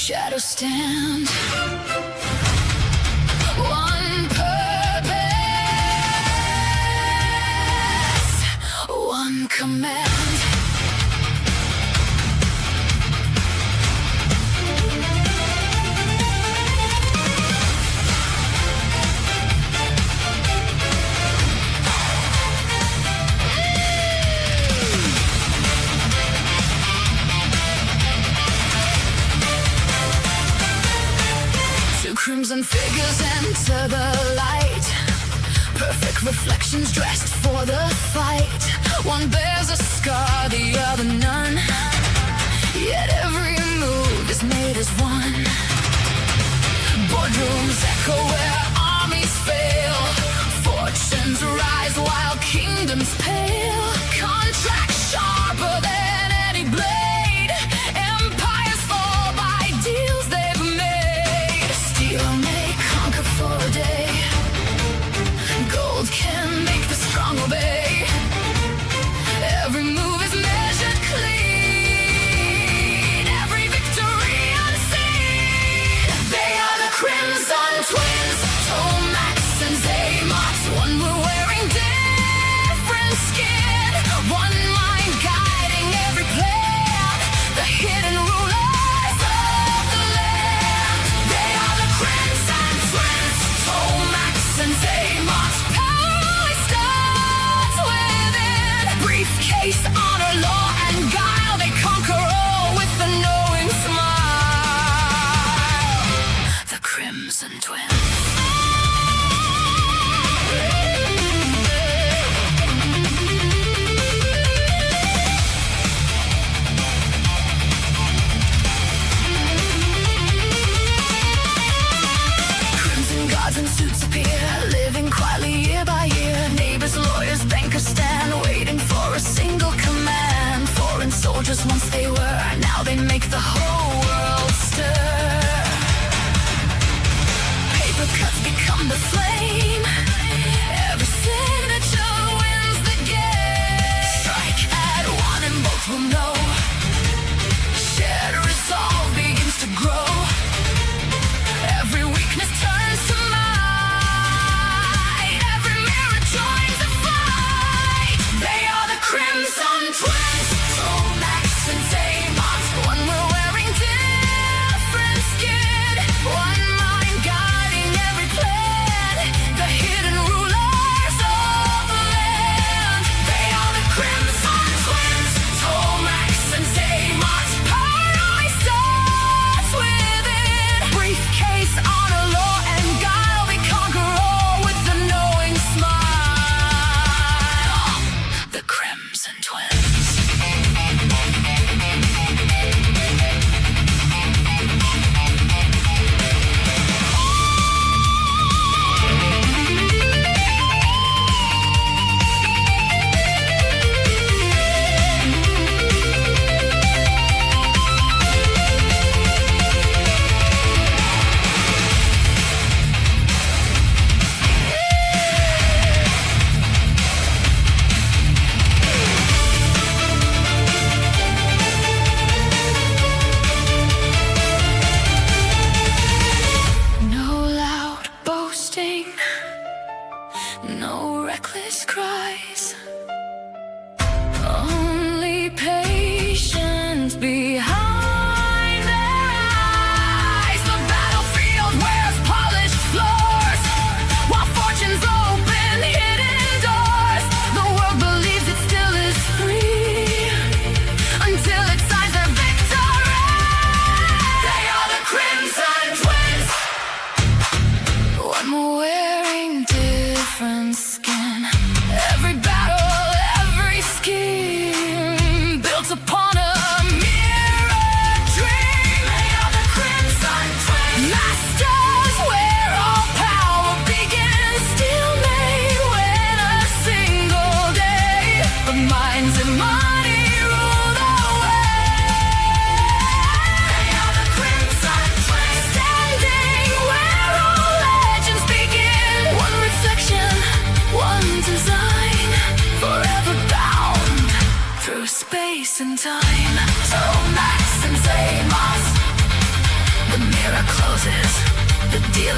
shadows stand. One purpose, one command. Crimson figures enter the light, perfect reflections dressed for the fight. One bears a scar, the other none, yet every move is made as one. Boardrooms echo where armies fail, fortunes rise while kingdoms pale. Contracts sharper than any blade, empires fall by deals they've made. Steel may conquer for a day, gold can make the strong obey. Every move is measured clean, every victory unseen. They are the Crimson Twins.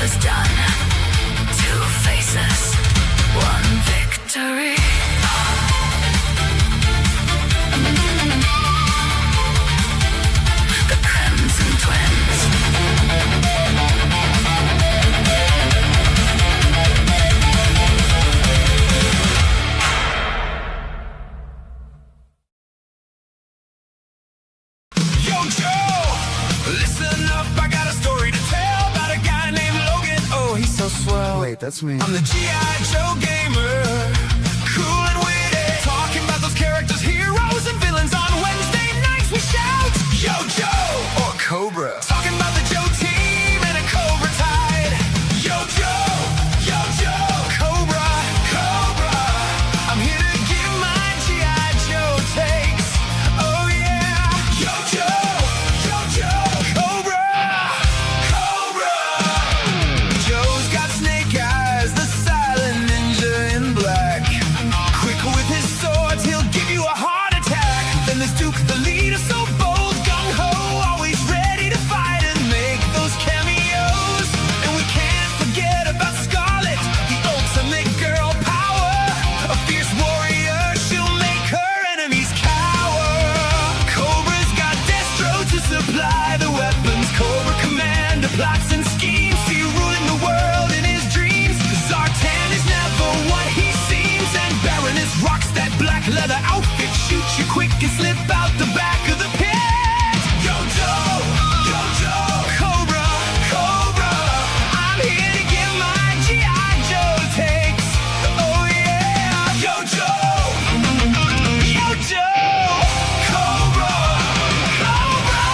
is done. Two faces, one victory. The Crimson Twins. Yo, Joe! Listen up, I got a story to tell about a guy named Logan. Oh, he's so swell. Wait, that's me. I'm the G.I. Joe gamer. Cool and witty. Talking about those characters, heroes, and villains. On Wednesday nights we shout, Yo, Joe! Or Cobra. Talking about the Joe team and a Cobra tide. Yo, Joe! Yo, Joe! Cobra! Cobra! I'm here to give my G.I. Joe takes. Oh, yeah! Yo, Joe! Yo, Joe! Cobra! Cobra! Joe's got snake eyes, the silent ninja in black. Quick with his swords, he'll give you a heart attack. Then there's Duke, the leader, so bold, gung-ho, always ready to fight and make those cameos. And we can't forget about Scarlet, the ultimate girl power. A fierce warrior, she'll make her enemies cower. Cobra's got Destro to supply the weapons. Cobra Commander plots and schemes, see ruling the world in his dreams. Zartan is never what he seems, and Baroness rocks that black leather outfit. Shoots you quick and slip out the back of the pit. Yo, Joe! Yo, Joe! Cobra! Cobra! I'm here to give my G.I. Joe takes. Oh, yeah! Yo, Joe! Yo, Joe! Cobra! Cobra!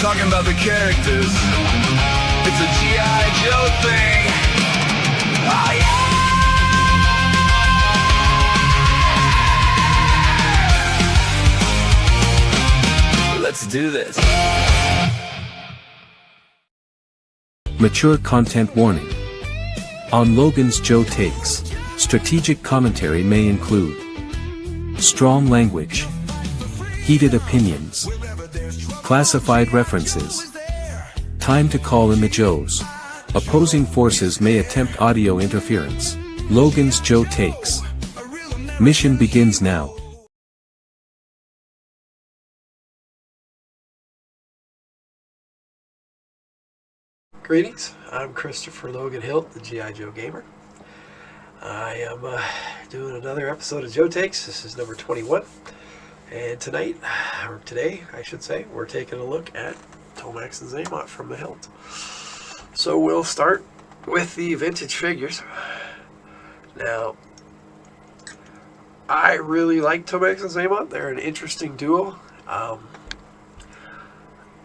Talking about the characters, it's a G.I. Joe thing. Oh yeah! Let's do this. Mature content warning. On Logan's Joe Takes, strategic commentary may include strong language, heated opinions, classified references. Time to call in the Joes. Opposing forces may attempt audio interference. Logan's Joe Takes. Mission begins now. Greetings, I'm Christopher Logan Hilt, the G.I. Joe Gamer. I am doing another episode of Joe Takes. This is number 21. And tonight, or today, I should say, we're taking a look at Tomax and Xamot from the Hilt. So we'll start with the vintage figures. Now, I really like Tomax and Xamot. They're an interesting duo.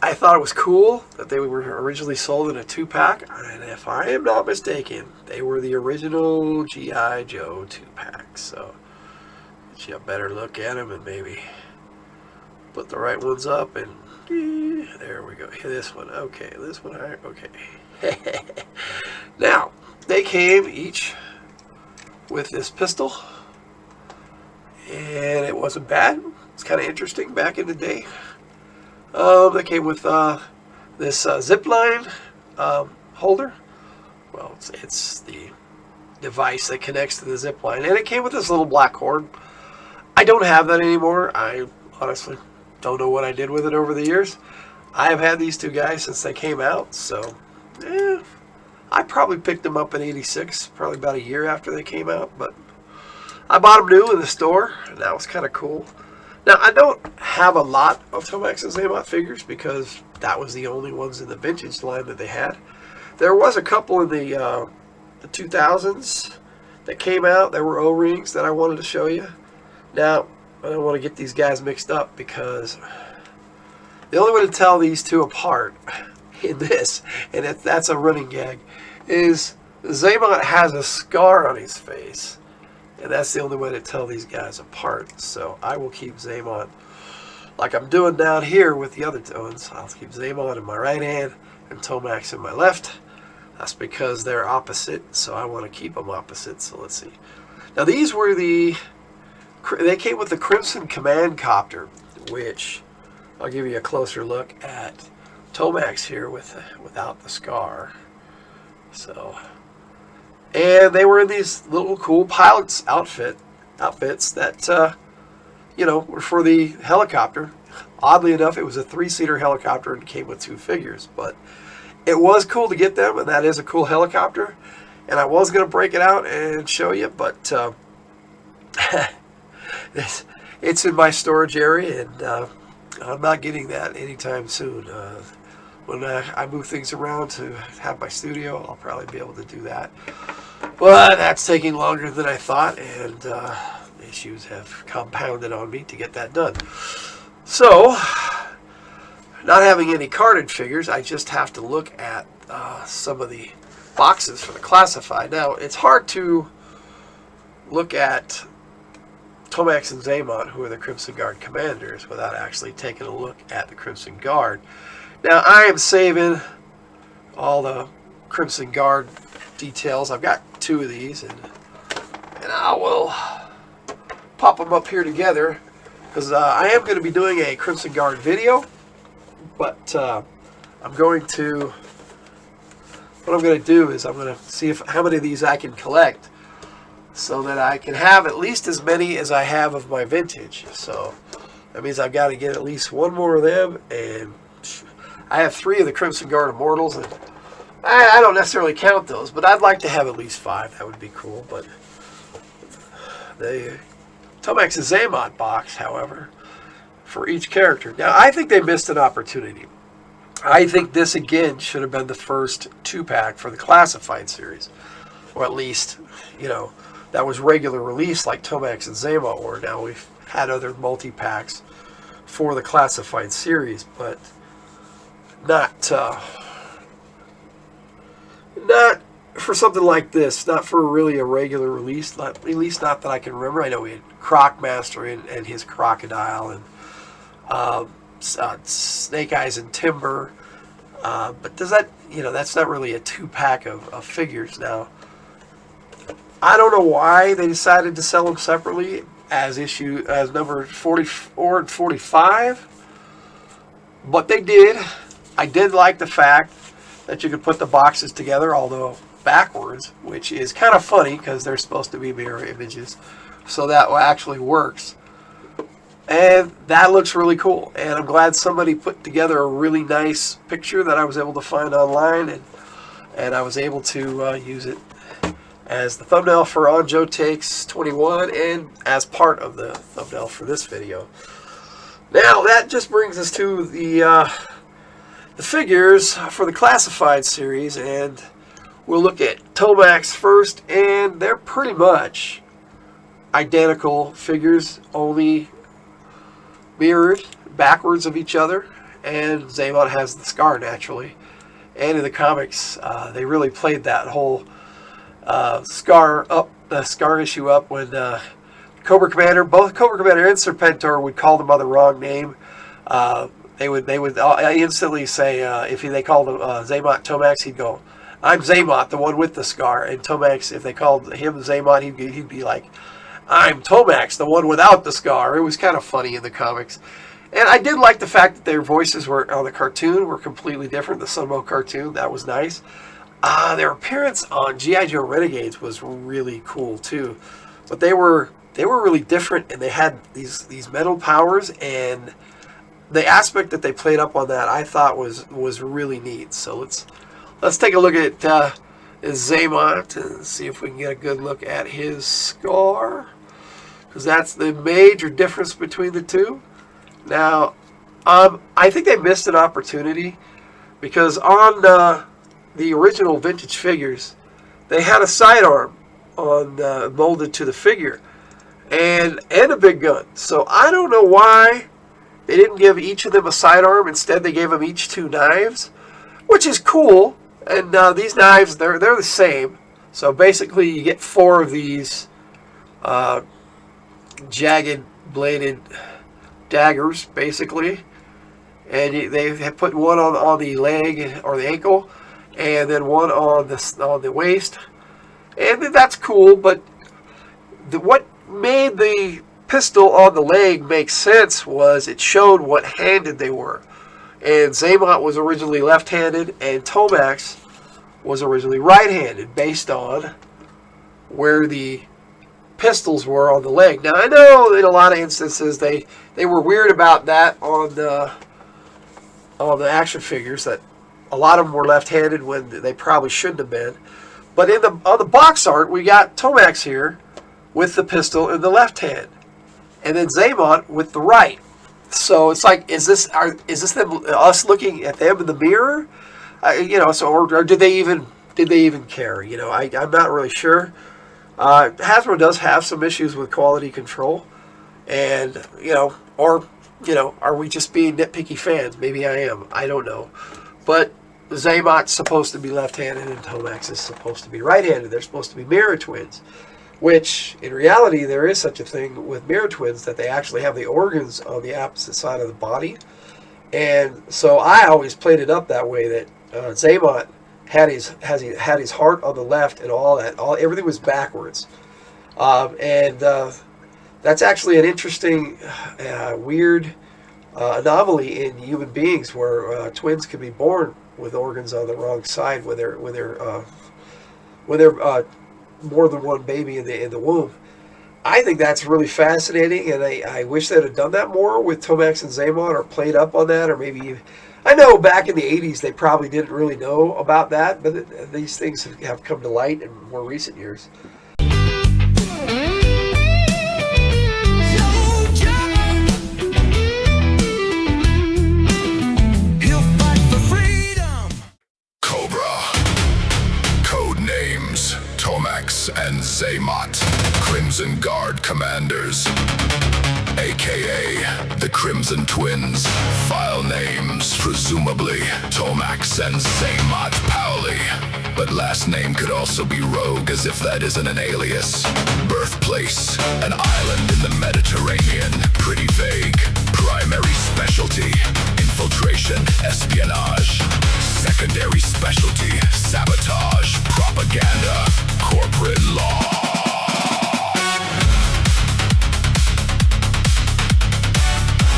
I thought it was cool that they were originally sold in a 2-pack, and if I am not mistaken, they were the original G.I. Joe 2-pack. So, get you a better look at them and maybe put the right ones up, and there we go. This one, okay. This one, okay. Now, they came each with this pistol, and it wasn't bad. It's kind of interesting back in the day. They came with this zip line holder. Well, it's the device that connects to the zip line, and it came with this little black cord. I don't have that anymore. I honestly don't know what I did with it over the years. I have had these two guys since they came out, so I probably picked them up in '86, probably about a year after they came out, but I bought them new in the store, and that was kind of cool. Now, I don't have a lot of Tomax and Xamot figures because that was the only ones in the vintage line that they had. There was a couple in the 2000s that came out. There were O-rings that I wanted to show you. Now, I don't want to get these guys mixed up because the only way to tell these two apart in this, and that's a running gag, is Xamot has a scar on his face And that's the only way to tell these guys apart. So I will keep Xamot like I'm doing down here with the other ones. I'll keep Xamot in my right hand and Tomax in my left. That's because they're opposite, so I want to keep them opposite. So let's see. Now these were they came with the Crimson Command Copter, which I'll give you a closer look at Tomax here without the scar. So, and they were in these little cool pilot's outfits that were for the helicopter. Oddly enough, it was a 3-seater helicopter and came with 2 figures, but it was cool to get them, and that is a cool helicopter. And I was going to break it out and show you, but it's in my storage area, and I'm not getting that anytime soon. When I move things around to have my studio, I'll probably be able to do that. But that's taking longer than I thought, and issues have compounded on me to get that done. So, not having any carded figures, I just have to look at some of the boxes for the classified. Now, it's hard to look at Tomax and Xamot, who are the Crimson Guard commanders, without actually taking a look at the Crimson Guard. Now, I am saving all the Crimson Guard details. I've got 2 of these, and I will pop them up here together, because I am going to be doing a Crimson Guard video, but what I'm going to do is I'm going to see how many of these I can collect, so that I can have at least as many as I have of my vintage. So that means I've got to get at least 1 more of them, and I have 3 of the Crimson Guard Immortals, and I don't necessarily count those, but I'd like to have at least 5. That would be cool. But the Tomax and Xamot box, however, for each character. Now, I think they missed an opportunity. I think this, again, should have been the first 2-pack for the Classified series. Or at least, that was regular release like Tomax and Xamot were. Now, we've had other multi-packs for the Classified series, but not for something like this. Not for really a regular release. At least not that I can remember. I know we had Crocmaster and his Crocodile, and Snake Eyes and Timber. But does that, that's not really a 2-pack of figures. Now, I don't know why they decided to sell them separately as number 44 and 45, but they did. I did like the fact that you could put the boxes together, although backwards, which is kind of funny because they're supposed to be mirror images, so that actually works. And that looks really cool, and I'm glad somebody put together a really nice picture that I was able to find online, and I was able to use it as the thumbnail for On Joe Takes 21 and as part of the thumbnail for this video. Now that just brings us to the figures for the Classified series, and we'll look at Tomax first, and they're pretty much identical figures, only mirrored backwards of each other, and Xamot has the scar naturally. And in the comics, they really played that whole scar issue up when Cobra Commander, both Cobra Commander and Serpentor, would call them by the wrong name. They would instantly say, if they called him Xamot Tomax, he'd go, "I'm Xamot, the one with the scar." And Tomax, if they called him Xamot, he'd be like, "I'm Tomax, the one without the scar." It was kind of funny in the comics. And I did like the fact that their voices were on the cartoon were completely different. The Sunbow cartoon, that was nice. Their appearance on G.I. Joe Renegades was really cool too. But they were really different, and they had these mental powers, and the aspect that they played up on that I thought was really neat. So let's take a look at Xamot and see if we can get a good look at his scar, because that's the major difference between the two. Now, I think they missed an opportunity, because on the original vintage figures, they had a sidearm on molded to the figure, and a big gun. So I don't know why they didn't give each of them a sidearm. Instead, they gave them each 2 knives, which is cool. And these knives, they're the same. So basically, you get 4 of these jagged bladed daggers, basically. And they have put one on the leg or the ankle, and then one on the waist. And that's cool, but what made the pistol on the leg make sense was it showed what handed they were. And Xamot was originally left-handed, and Tomax was originally right-handed, based on where the pistols were on the leg. Now, I know in a lot of instances they were weird about that on the action figures, that a lot of them were left-handed when they probably shouldn't have been. But on the box art, we got Tomax here with the pistol in the left hand, and then Xamot with the right. So it's like, is this us looking at them in the mirror? Or did they even care? I'm not really sure. Hasbro does have some issues with quality control, and are we just being nitpicky fans? Maybe I am. I don't know. But Xamot's supposed to be left-handed and Tomax is supposed to be right-handed. They're supposed to be mirror twins, which in reality there is such a thing with mirror twins, that they actually have the organs on the opposite side of the body. And so I always played it up that way, that Xamot had his heart on the left, and everything was backwards. That's actually an interesting, weird anomaly in human beings, where twins can be born with organs on the wrong side when they're more than one baby in the womb. I think that's really fascinating, and I wish they'd have done that more with Tomax and Xamot, or played up on that, or maybe. I know back in the 80s they probably didn't really know about that, but these things have come to light in more recent years. Tomax and Xamot, Crimson Guard commanders, aka the Crimson Twins. File names, presumably Tomax and Xamot Powley, but last name could also be Rogue, as if that isn't an alias. Birthplace, an island in the Mediterranean, pretty vague. Primary specialty, infiltration, espionage. Secondary specialty, sabotage, propaganda, corporate law.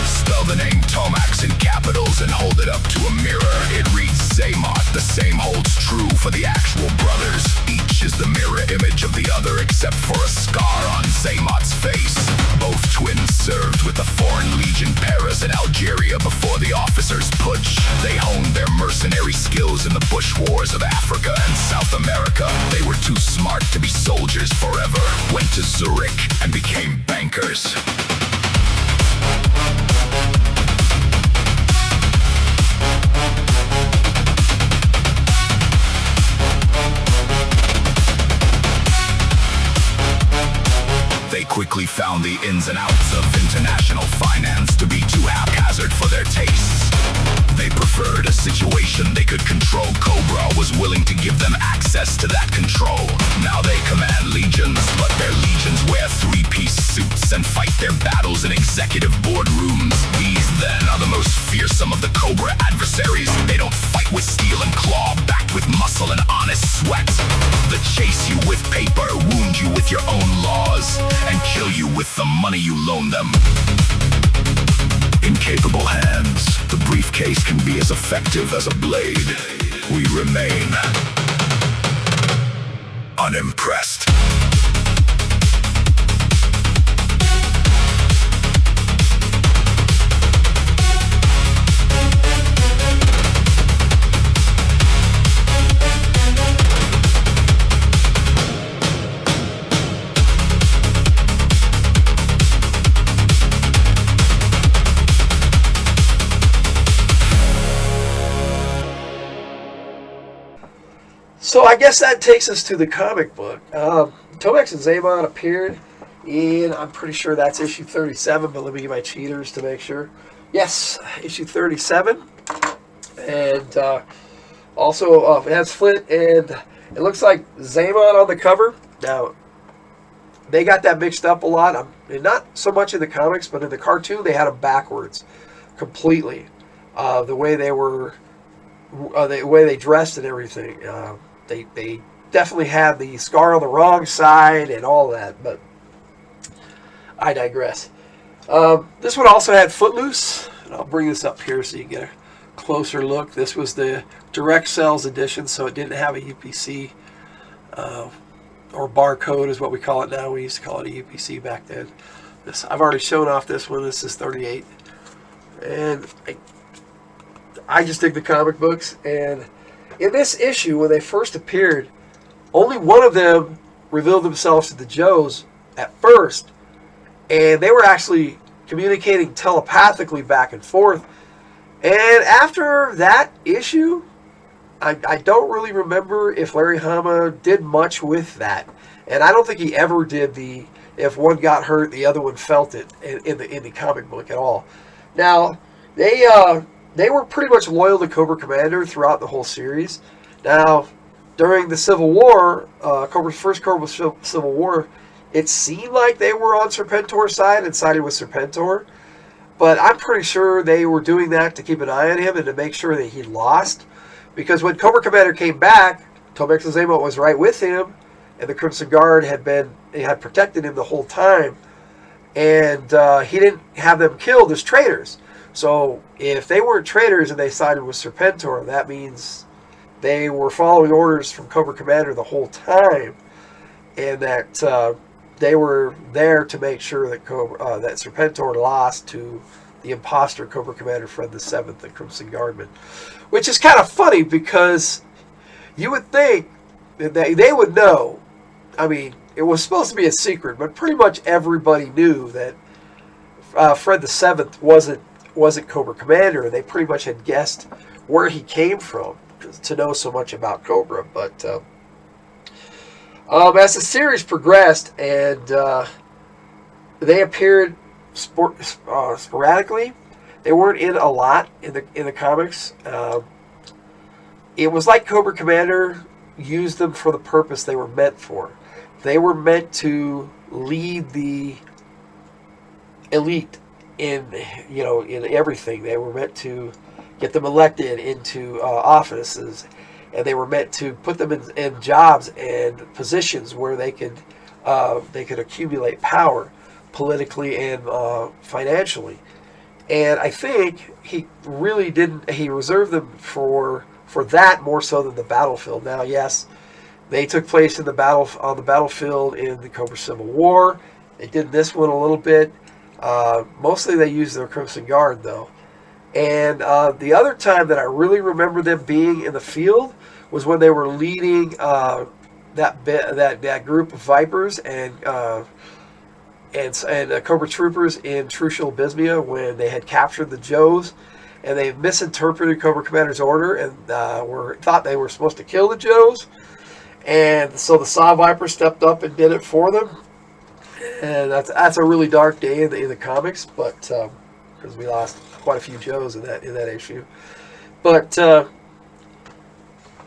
Spell the name Tomax in capitals and hold it up to a mirror. It reads Xamot. The same holds true for the actual brothers. Each is the mirror image of the other, except for a scar on Xamot's face. Both twins served with the Foreign Legion Paras in Algeria before the officers' putsch. They honed their mercenary skills in the bush wars of Africa and South America. They were too smart to be soldiers forever. Went to Zurich and became bankers. They quickly found the ins and outs of international finance to be too haphazard for their tastes. They preferred a situation they could control. Cobra was willing to give them access to that control. Now they command legions, but their legions wear three-piece suits and fight their battles in executive boardrooms. These then are the most fearsome of the Cobra adversaries. They don't fight with steel and claw, backed with muscle and honest sweat. They chase you with paper, wound you with your own laws, and kill you with the money you loan them. In capable hands, the briefcase can be as effective as a blade. We remain unimpressed. So I guess that takes us to the comic book. Tomax and Xamot appeared in, I'm pretty sure that's issue 37, but let me get my cheaters to make sure. Yes, issue 37. And also it has Flint, and it looks like Xamot on the cover. Now, they got that mixed up a lot. And not so much in the comics, but in the cartoon, they had them backwards completely. The way they were, the way they dressed and everything. They definitely had the scar on the wrong side and all that, but I digress. This one also had Footloose, and I'll bring this up here so you get a closer look. This was the direct sales edition, so it didn't have a UPC or barcode is what we call it now. We used to call it a UPC back then. I've already shown off this one. This is 38, and I just dig the comic books. And in this issue, when they first appeared, only one of them revealed themselves to the Joes at first, and they were actually communicating telepathically back and forth. And after that issue, I don't really remember if Larry Hama did much with that. And I don't think he ever did if one got hurt, the other one felt it in the comic book at all. Now, they were pretty much loyal to Cobra Commander throughout the whole series. Now, during the Civil War, first Cobra Civil War, it seemed like they were on Serpentor's side and sided with Serpentor. But I'm pretty sure they were doing that to keep an eye on him and to make sure that he lost. Because when Cobra Commander came back, Tomax and Xamot was right with him, and the Crimson Guard had protected him the whole time, and he didn't have them killed as traitors. So if they weren't traitors and they sided with Serpentor, that means they were following orders from Cobra Commander the whole time, and that they were there to make sure that that Serpentor lost to the imposter Cobra Commander Fred the Seventh, the Crimson Guardman. Which is kind of funny because you would think that they would know. I mean, it was supposed to be a secret, but pretty much everybody knew that Fred the Seventh wasn't Cobra Commander, and they pretty much had guessed where he came from to know so much about Cobra. But as the series progressed and they appeared sporadically, they weren't in a lot in the comics. It was like Cobra Commander used them for the purpose they were meant for. They were meant to lead the elite in everything. They were meant to get them elected into offices, and they were meant to put them in jobs and positions where they could accumulate power politically and financially. And I think he really didn't. He reserved them for that more so than the battlefield. Now, yes, they took place on the battlefield in the Cobra Civil War. They did this one a little bit. Mostly they used their Crimson Guard though. And the other time that I really remember them being in the field was when they were leading that group of Vipers and Cobra Troopers in Trucial Bismia when they had captured the Joes, and they misinterpreted Cobra Commander's order and thought they were supposed to kill the Joes, and so the Saw Viper stepped up and did it for them. And that's a really dark day in the comics, but because we lost quite a few Joes in that issue. But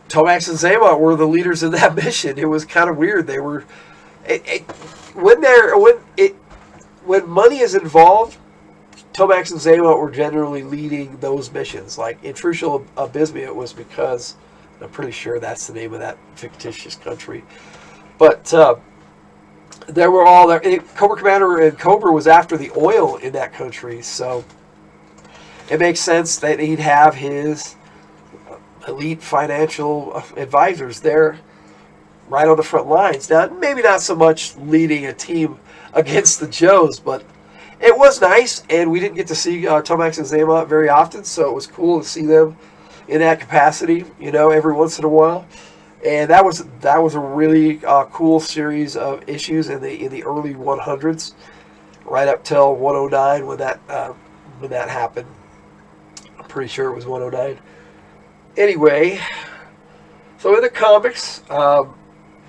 Tomax and Xamot were the leaders of that mission. It was kind of weird. They were when money is involved, Tomax and Xamot were generally leading those missions. Like in Trucial Bismia, it was because I'm pretty sure that's the name of that fictitious country. But they were all there. Cobra Commander and Cobra was after the oil in that country, so it makes sense that he'd have his elite financial advisors there right on the front lines. Now, maybe not so much leading a team against the Joes, but it was nice, and we didn't get to see Tomax and Xamot very often, so it was cool to see them in that capacity, every once in a while. And that was a really cool series of issues in the early 100s, right up till 109 when that happened. I'm pretty sure it was 109. Anyway, so in the comics,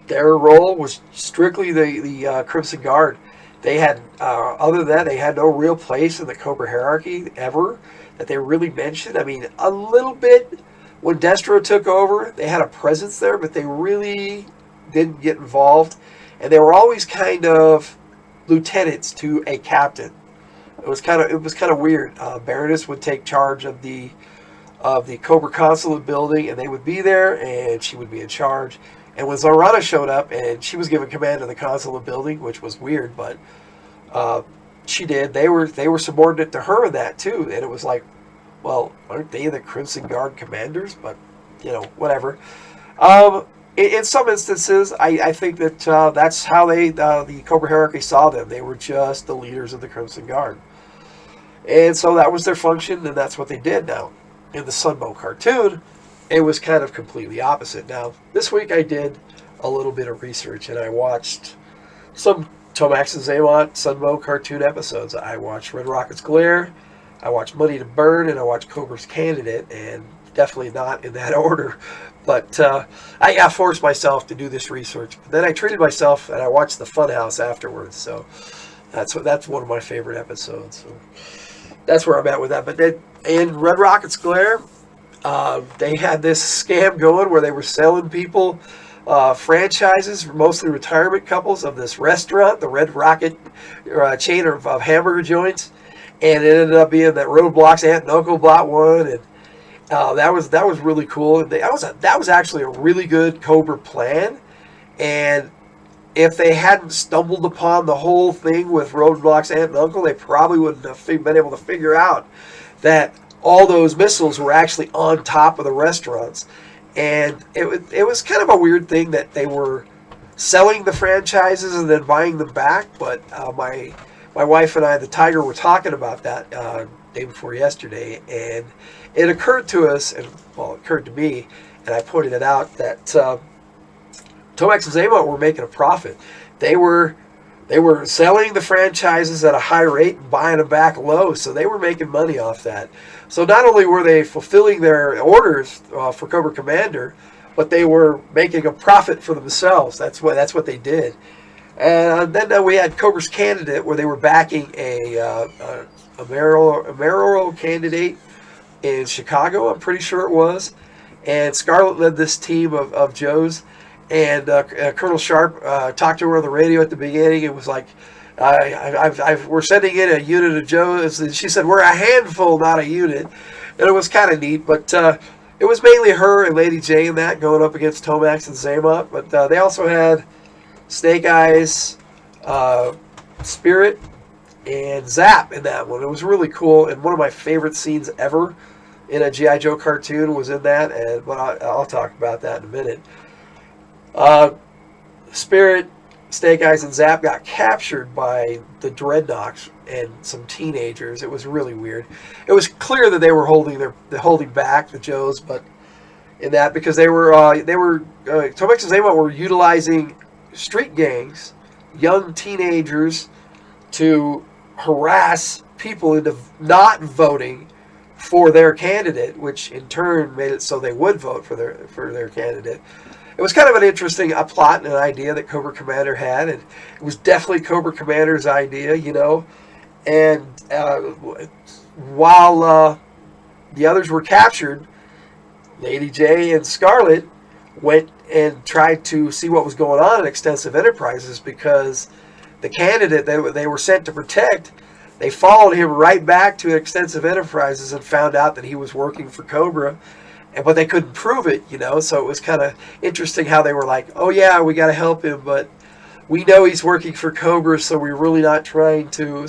their role was strictly the Crimson Guard. They had, other than that, they had no real place in the Cobra hierarchy ever that they really mentioned. I mean, a little bit when Destro took over, they had a presence there, but they really didn't get involved. and they were always kind of lieutenants to a captain. It was kind of weird. Baroness would take charge of the Cobra consulate building, and they would be there, and she would be in charge. And when Zarana showed up, and she was given command of the consulate building, which was weird, but she did. They were subordinate to her in that too, and it was like, well, aren't they the Crimson Guard commanders? But whatever. In some instances, I think that that's how the Cobra hierarchy saw them. They were just the leaders of the Crimson Guard. And so that was their function, and that's what they did. Now, in the Sunbow cartoon, it was kind of completely opposite. Now, this week I did a little bit of research, and I watched some Tomax and Xamot Sunbow cartoon episodes. I watched Red Rocket's Glare, I watched Money to Burn, and I watched Cobra's Candidate, and definitely not in that order. But I forced myself to do this research. But then I treated myself, and I watched the Funhouse afterwards. So that's one of my favorite episodes. So that's where I'm at with that. But in Red Rocket's Glare, they had this scam going where they were selling people franchises, mostly retirement couples, of this restaurant, the Red Rocket chain of hamburger joints. And it ended up being that Roadblock's Aunt and Uncle bought one, and that was really cool. And that was actually a really good Cobra plan. And if they hadn't stumbled upon the whole thing with Roadblock's Aunt and Uncle, they probably wouldn't have been able to figure out that all those missiles were actually on top of the restaurants. And it was kind of a weird thing that they were selling the franchises and then buying them back. But my wife and I, the Tiger, were talking about that day before yesterday, and it occurred to us, and well, it occurred to me, and I pointed it out, that Tomax and Xamot were making a profit. They were selling the franchises at a high rate and buying them back low, so they were making money off that. So not only were they fulfilling their orders for Cobra Commander, but they were making a profit for themselves. That's what they did. And then we had Cobra's Candidate, where they were backing a mayoral candidate in Chicago, I'm pretty sure it was. And Scarlett led this team of Joes. And Colonel Sharp talked to her on the radio at the beginning. It was like, we're sending in a unit of Joes. And she said, we're a handful, not a unit. And it was kind of neat. But it was mainly her and Lady J in that, going up against Tomax and Xamot. But they also had Snake Eyes, Spirit, and Zap in that one. It was really cool, and one of my favorite scenes ever in a G.I. Joe cartoon was in that, but I'll talk about that in a minute. Spirit, Snake Eyes, and Zap got captured by the Dreadnoks and some teenagers. It was really weird. It was clear that they were holding back the Joes, but in that, because Tomax and Xamot were utilizing street gangs, young teenagers, to harass people into not voting for their candidate, which in turn made it so they would vote for their candidate. It was kind of an interesting plot and an idea that Cobra Commander had, and it was definitely Cobra Commander's idea, And while the others were captured, Lady J and Scarlett went and tried to see what was going on at Extensive Enterprises, because the candidate they were sent to protect, they followed him right back to Extensive Enterprises and found out that he was working for Cobra, but they couldn't prove it, so it was kind of interesting how they were like, oh yeah, we got to help him, but we know he's working for Cobra, so we're really not trying to.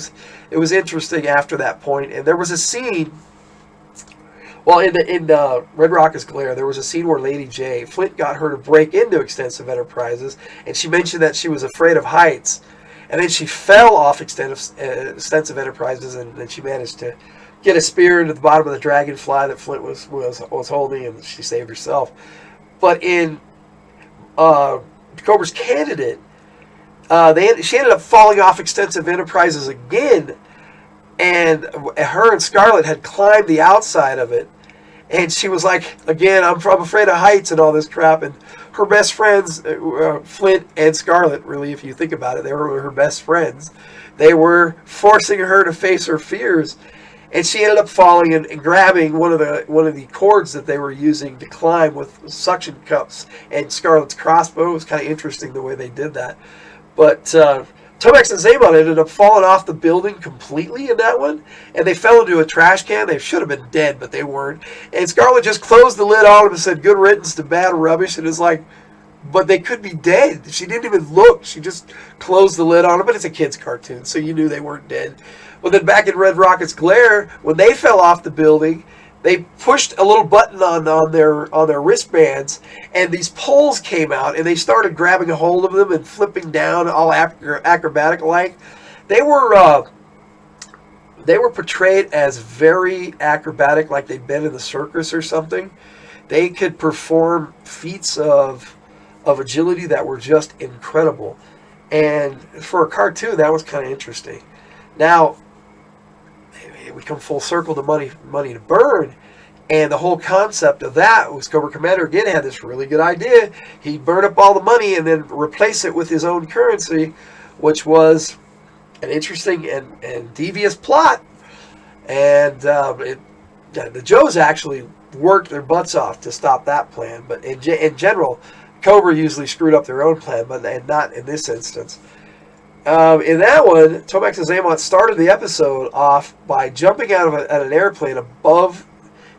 It was interesting after that point. And there was a scene, well, in Red Rocket's Glare, there was a scene where Lady J, Flint got her to break into Extensive Enterprises, and she mentioned that she was afraid of heights. And then she fell off Extensive Enterprises, and then she managed to get a spear into the bottom of the dragonfly that Flint was holding, and she saved herself. But in Cobra's Candidate, she ended up falling off Extensive Enterprises again, and her and Scarlett had climbed the outside of it, and she was like, again, I'm afraid of heights and all this crap. And her best friends, Flint and Scarlett, really, if you think about it, they were her best friends. They were forcing her to face her fears, and she ended up falling and grabbing one of the cords that they were using to climb with suction cups and Scarlett's crossbow. It was kind of interesting the way they did that. But Tomax and Xamot ended up falling off the building completely in that one, and they fell into a trash can. They should have been dead, but they weren't. And Scarlett just closed the lid on them and said, "Good riddance to bad rubbish." And it's like, but they could be dead. She didn't even look. She just closed the lid on them. But it's a kid's cartoon, so you knew they weren't dead. Well, then back in Red Rocket's Glare, when they fell off the building, they pushed a little button on their wristbands, and these poles came out, and they started grabbing a hold of them and flipping down, all acrobatic like. They were portrayed as very acrobatic, like they'd been in the circus or something. They could perform feats of agility that were just incredible, and for a cartoon, that was kind of interesting. Now, we come full circle to money to burn, and the whole concept of that was Cobra Commander again had this really good idea. He'd burn up all the money and then replace it with his own currency, which was an interesting and devious plot. And the Joes actually worked their butts off to stop that plan, but in general, Cobra usually screwed up their own plan, but not in this instance. In that one, Tomax and Xamot started the episode off by jumping out of an airplane above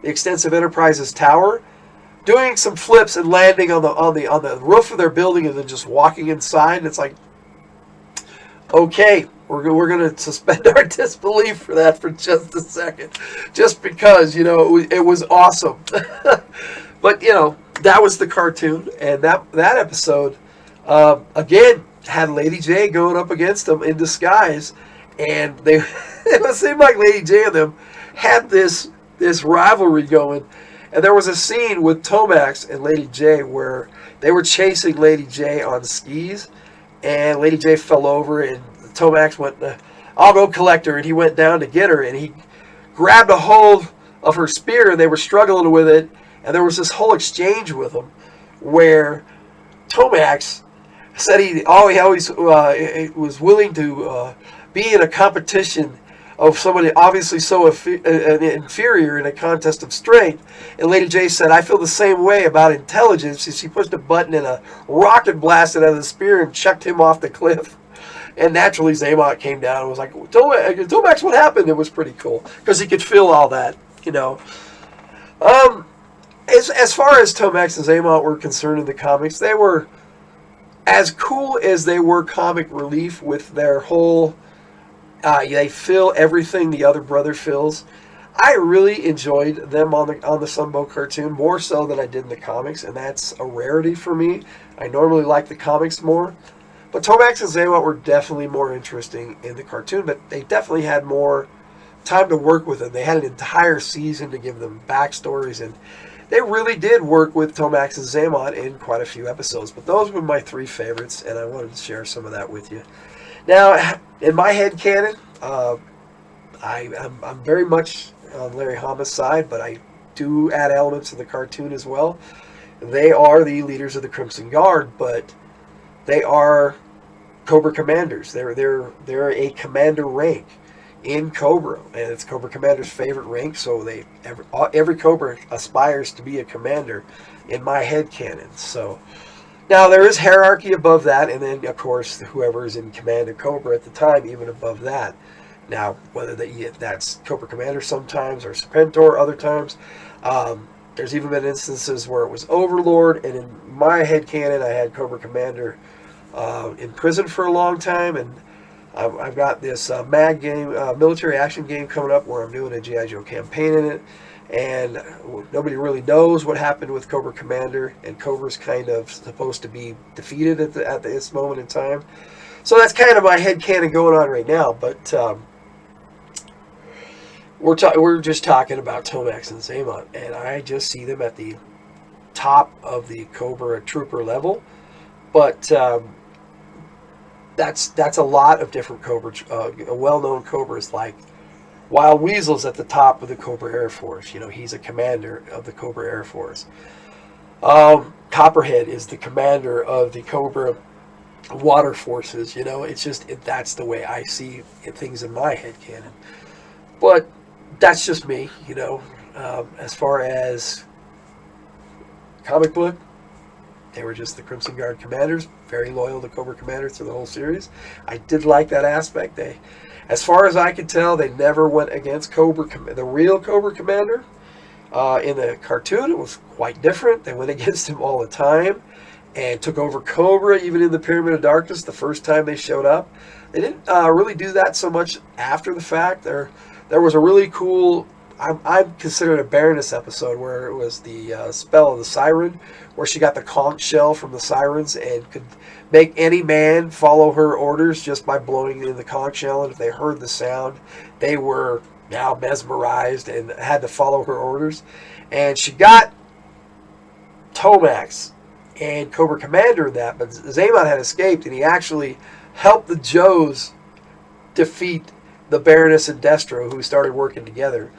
the Extensive Enterprises tower, doing some flips and landing on the roof of their building, and then just walking inside. And it's like, okay, we're going to suspend our disbelief for that for just a second, just because it was awesome. But that was the cartoon, and that episode again had Lady J going up against them in disguise, and it seemed like Lady J and them had this rivalry going. And there was a scene with Tomax and Lady J where they were chasing Lady J on skis, and Lady J fell over, and Tomax went, "I'll go collect her," and he went down to get her, and he grabbed a hold of her spear, and they were struggling with it, and there was this whole exchange with them where Tomax said he always was willing to be in a competition of somebody obviously so inferior in a contest of strength. And Lady J said, "I feel the same way about intelligence." She pushed a button and a rocket blasted out of the spear and chucked him off the cliff. And naturally, Xamot came down and was like, "Tomax, what happened?" It was pretty cool because he could feel all that, As far as Tomax and Xamot were concerned in the comics, they were as cool as they were comic relief with their whole, they fill everything the other brother fills. I really enjoyed them on the Sunbow cartoon, more so than I did in the comics, and that's a rarity for me. I normally like the comics more. But Tomax and Xamot were definitely more interesting in the cartoon, but they definitely had more time to work with them. They had an entire season to give them backstories, and they really did work with Tomax and Xamot in quite a few episodes. But those were my three favorites, and I wanted to share some of that with you. Now, in my head canon, I'm very much on Larry Hama's side, but I do add elements of the cartoon as well. They are the leaders of the Crimson Guard, but they are Cobra Commanders. They're a commander rank in Cobra, and it's Cobra Commander's favorite rank, so every Cobra aspires to be a commander in my head canon. So now there is hierarchy above that, and then of course whoever is in command of Cobra at the time, even above that. Now whether that's Cobra Commander sometimes or Serpentor other times. There's even been instances where it was Overlord, and in my head canon I had Cobra Commander in prison for a long time, and I've got this MAG game, military action game coming up where I'm doing a G.I. Joe campaign in it, and nobody really knows what happened with Cobra Commander, and Cobra's kind of supposed to be defeated at this moment in time. So that's kind of my headcanon going on right now, but we're just talking about Tomax and Xamot, and I just see them at the top of the Cobra Trooper level, but that's a lot of different Cobra, well-known Cobras, like Wild Weasel's at the top of the Cobra Air Force. He's a commander of the Cobra Air Force. Copperhead is the commander of the Cobra Water Forces. That's the way I see things in my head canon. But that's just me, As far as comic book, They were just the Crimson Guard commanders, very loyal to Cobra Commander through the whole series. I did like that aspect. They, as far as I could tell, they never went against the real Cobra Commander. In the cartoon, it was quite different. They went against him all the time and took over Cobra, even in the Pyramid of Darkness, the first time they showed up. They didn't really do that so much after the fact. There was a really cool, I consider it a Baroness episode, where it was the spell of the siren, where she got the conch shell from the sirens and could make any man follow her orders just by blowing in the conch shell. And if they heard the sound, they were now mesmerized and had to follow her orders. And she got Tomax and Cobra Commander in that, but Xamot had escaped, and he actually helped the Joes defeat the Baroness and Destro, who started working together.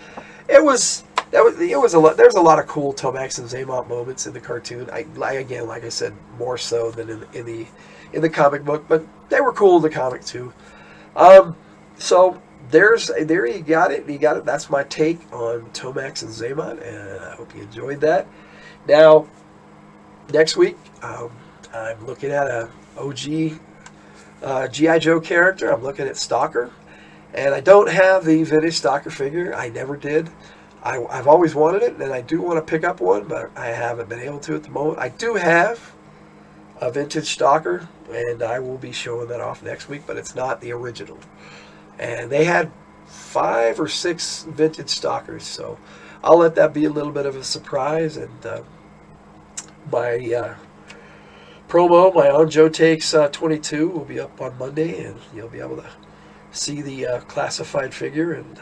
It was a lot. There's a lot of cool Tomax and Xamot moments in the cartoon. Again, like I said, more so than in the comic book, but they were cool in the comic too. So there you got it. You got it. That's my take on Tomax and Xamot, and I hope you enjoyed that. Now, next week, I'm looking at a OG G.I. Joe character. I'm looking at Stalker, and I don't have the vintage Stalker figure. I never did. I've always wanted it, and I do want to pick up one, but I haven't been able to at the moment. I do have a vintage Stalker, and I will be showing that off next week, but it's not the original. And they had 5 or 6 vintage Stalkers, so I'll let that be a little bit of a surprise. And my promo, my On Joe Takes 22, will be up on Monday, and you'll be able to see the classified figure, and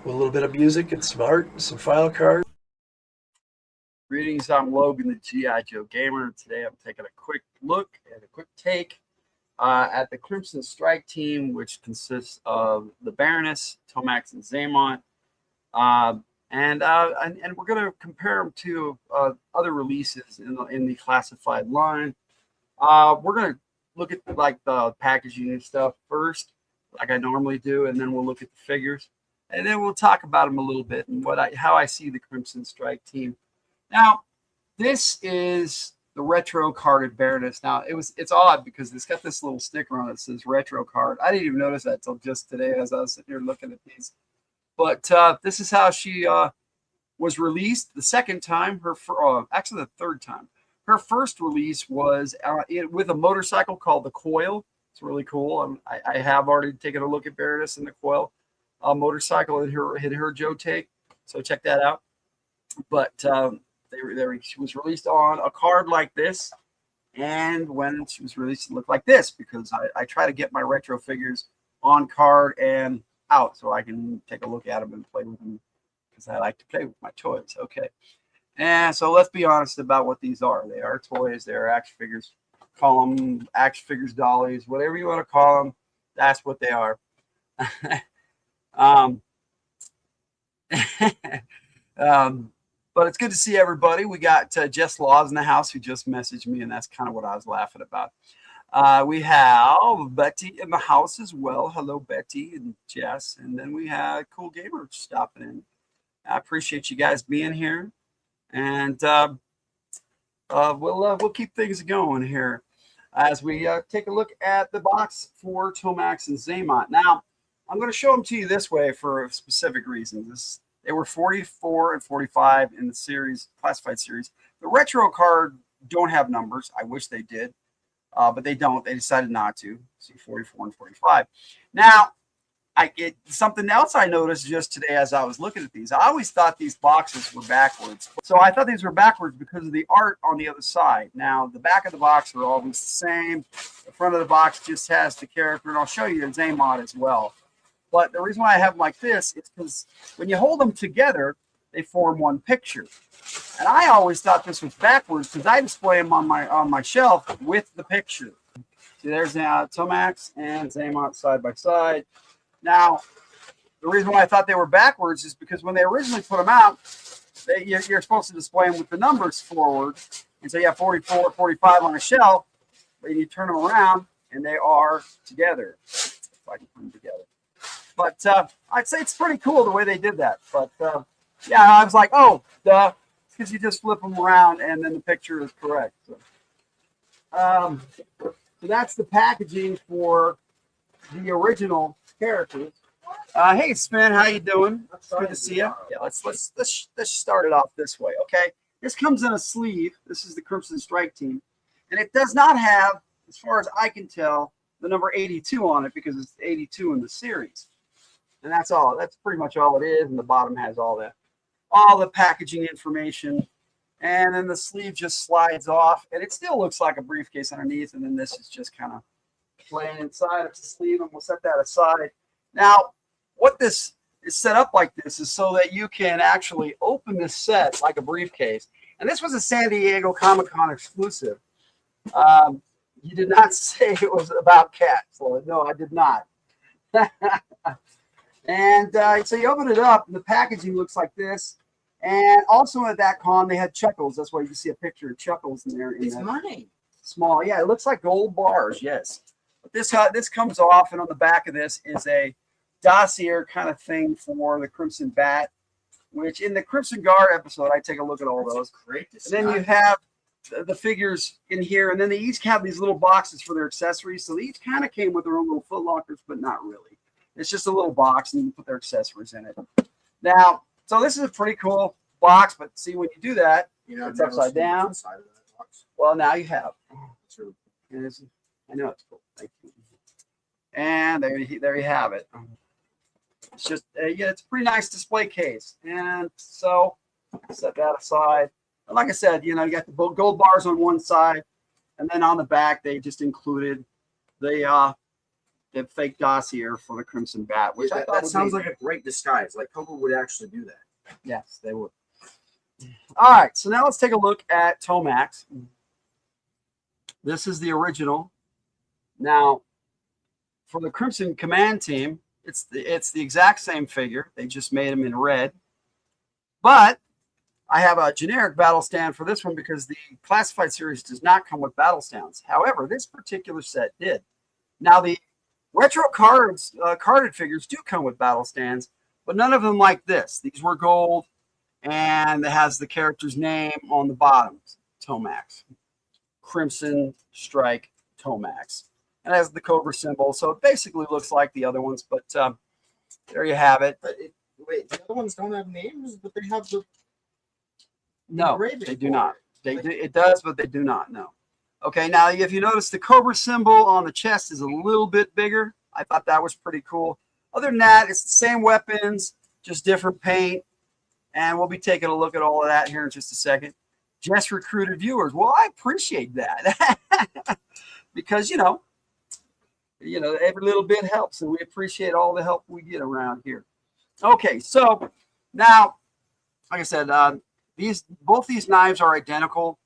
with a little bit of music and some art and some file cards. Greetings, I'm Logan, the G.I. Joe Gamer. Today I'm taking a quick look and a quick take at the Crimson Strike team, which consists of the Baroness, Tomax, and Xamot. And we're going to compare them to other releases in the classified line. We're going to look at like the packaging and stuff first, like I normally do, and then we'll look at the figures, and then we'll talk about them a little bit and how I see the Crimson Strike team. Now, this is the retro carded Baroness. Now, it's odd because it's got this little sticker on it that says retro card. I didn't even notice that until just today as I was sitting here looking at these. But this is how she was released the second time. Actually, the third time. Her first release was with a motorcycle called the Coil. It's really cool. I have already taken a look at Baroness and the Coil motorcycle in her Joe take. So check that out. But she was released on a card like this, and when she was released, it looked like this, because I try to get my retro figures on card and out so I can take a look at them and play with them, because I like to play with my toys. Okay, and so let's be honest about what these are. They are toys. They are action figures. Call them action figures, dollies, whatever you want to call them. That's what they are. But it's good to see everybody. We got Jess Laws in the house, who just messaged me, and that's kind of what I was laughing about. We have Betty in the house as well. Hello, Betty and Jess. And then we have Cool Gamer stopping in. I appreciate you guys being here. And we'll keep things going here as we take a look at the box for Tomax and Xamot. Now, I'm going to show them to you this way for a specific reason. They were 44 and 45 in the series, classified series. The retro card don't have numbers. I wish they did, but they don't. They decided not to. See, 44 and 45. Now, something else I noticed just today as I was looking at these. I always thought these boxes were backwards. So I thought these were backwards because of the art on the other side. Now, the back of the box are always the same. The front of the box just has the character, and I'll show you in Xamot as well. But the reason why I have them like this is because when you hold them together, they form one picture. And I always thought this was backwards because I display them on my shelf with the picture. See, there's Tomax and Xamot side by side. Now, the reason why I thought they were backwards is because when they originally put them out, you're supposed to display them with the numbers forward. And so you have 44, 45 on a shelf, but you turn them around and they are together. If I can put them together. But I'd say it's pretty cool the way they did that. But yeah, I was like, oh, duh. because you just flip them around and then the picture is correct. So that's the packaging for the original characters. Hey Spin, how you doing? It's good to see you. Yeah, let's start it off this way, okay? This comes in a sleeve. This is the Crimson Strike team, and it does not have, as far as I can tell, the number 82 on it because it's 82 in the series, and that's all. That's pretty much all it is. And the bottom has all the packaging information, and then the sleeve just slides off, and it still looks like a briefcase underneath. And then this is just kind of playing inside of the sleeve, and we'll set that aside. Now, what this is set up like this is so that you can actually open this set like a briefcase. And this was a San Diego Comic-Con exclusive. You did not say it was about cats. Well, no, I did not. And so you open it up, and the packaging looks like this. And also at that con, they had Chuckles. That's why you can see a picture of Chuckles in there. It's money. Small. Yeah, it looks like gold bars. Yes. But this comes off, and on the back of this is a dossier kind of thing for the Crimson Bat, which in the Crimson Guard episode, I take a look at all those. Great. And then you have the figures in here, and then they each have these little boxes for their accessories. So they each kind of came with their own little foot lockers, but not really. It's just a little box, and you can put their accessories in it. Now, so this is a pretty cool box, but see, when you do that, it's upside down. Well, now you have. True. I know it's cool. Thank you. And there you have it. It's just, yeah, it's a pretty nice display case. And so set that aside. And like I said, you got the gold bars on one side, and then on the back, they just included the fake dossier for the Crimson Bat, which I thought that sounds like a great disguise. Like Cobra would actually do that. Yes, they would. All right, so now let's take a look at Tomax. This is the original. Now, for the Crimson Command team, it's the exact same figure. They just made them in red. But I have a generic battle stand for this one because the classified series does not come with battle stands. However, this particular set did. Now, the retro carded figures do come with battle stands, but none of them like this. These were gold, and it has the character's name on the bottom. Tomax. Crimson Strike Tomax. It has the Cobra symbol, so it basically looks like the other ones, but there you have it. But wait, the other ones don't have names, but they have the. No, they do not. It does, but they do not. No. Okay, now if you notice, the Cobra symbol on the chest is a little bit bigger. I thought that was pretty cool. Other than that, it's the same weapons, just different paint, and we'll be taking a look at all of that here in just a second. Just recruited viewers. Well, I appreciate that because every little bit helps, and we appreciate all the help we get around here. Okay, so now, like I said, both these knives are identical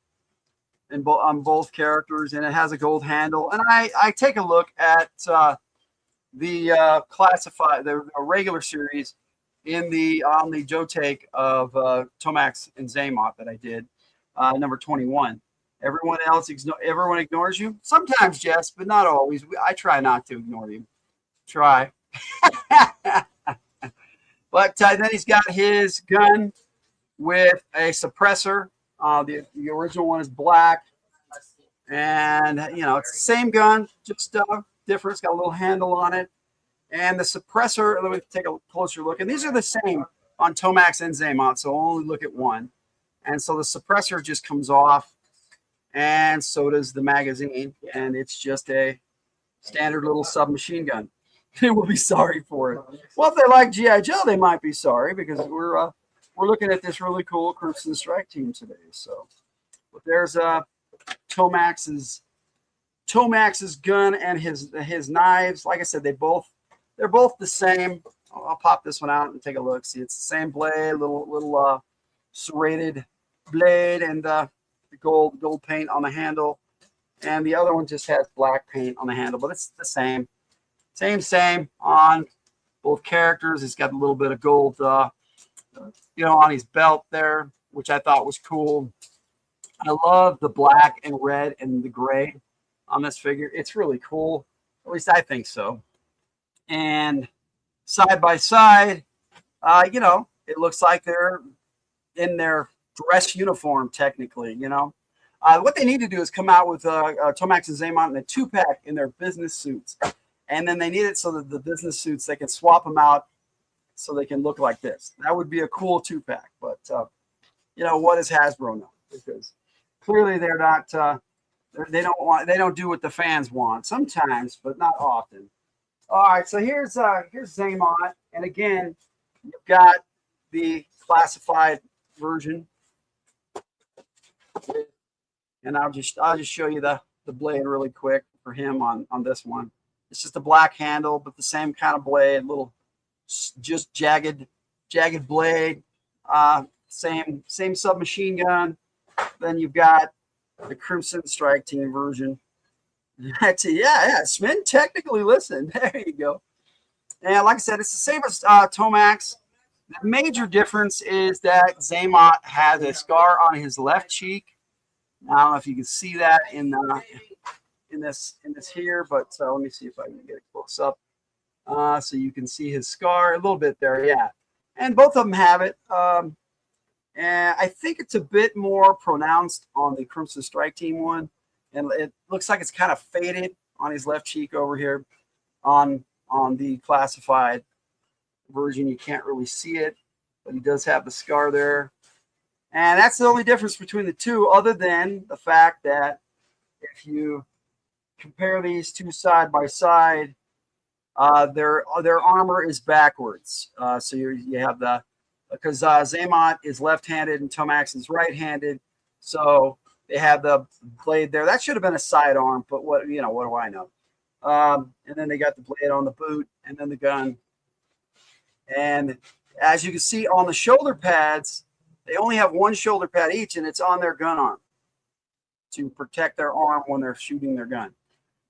on both characters, and it has a gold handle. And I take a look at the classified, the regular series on the Joe take of Tomax and Xamot that I did, number 21. Everyone ignores you. Sometimes, Jess, but not always. I try not to ignore you. Try. But then he's got his gun with a suppressor. The original one is black, and it's the same gun, just different. It's got a little handle on it, and the suppressor. Let me take a closer look. And these are the same on Tomax and Xamot, so only look at one. And so the suppressor just comes off, and so does the magazine, and it's just a standard little submachine gun. They will be sorry for it. Well, if they like G.I. Joe, they might be sorry because we're looking at this really cool Crimson Strike team today. So, but there's Tomax's gun and his knives. Like I said, they're both the same. I'll pop this one out and take a look. See, it's the same blade, little serrated blade, and the gold paint on the handle. And the other one just has black paint on the handle, but it's the same on both characters. It's got a little bit of gold, on his belt there, which I thought was cool. I love the black and red and the gray on this figure. It's really cool. At least I think so. And side by side, it looks like they're in their dress uniform, technically, you know. What they need to do is come out with Tomax and Xamot in a 2-pack in their business suits. And then they need it so that the business suits, they can swap them out so they can look like this. That would be a cool 2-pack. But, you know, what does Hasbro know? Because clearly they're not, they don't do what the fans want. Sometimes, but not often. All right, so here's Xamot. And again, you've got the classified version. And I'll just show you the blade really quick for him on this one. It's just a black handle, but the same kind of blade, little just jagged blade. Same submachine gun. Then you've got the Crimson Strike Team version. Yeah, Smin technically listened. There you go. And like I said, it's the same as Tomax. The major difference is that Xamot has a scar on his left cheek. I don't know if you can see that in this here, but let me see if I can get it close up. So you can see his scar a little bit there, yeah. And both of them have it. And I think it's a bit more pronounced on the Crimson Strike Team one. And it looks like it's kind of faded on his left cheek over here. On the classified version, you can't really see it, but he does have the scar there. And that's the only difference between the two, other than the fact that if you compare these two side by side, their armor is backwards. So you have because Xamot is left-handed and Tomax is right-handed, so they have the blade there. That should have been a sidearm, but what do I know? And then they got the blade on the boot, and then the gun. And as you can see on the shoulder pads, they only have one shoulder pad each, and it's on their gun arm to protect their arm when they're shooting their gun.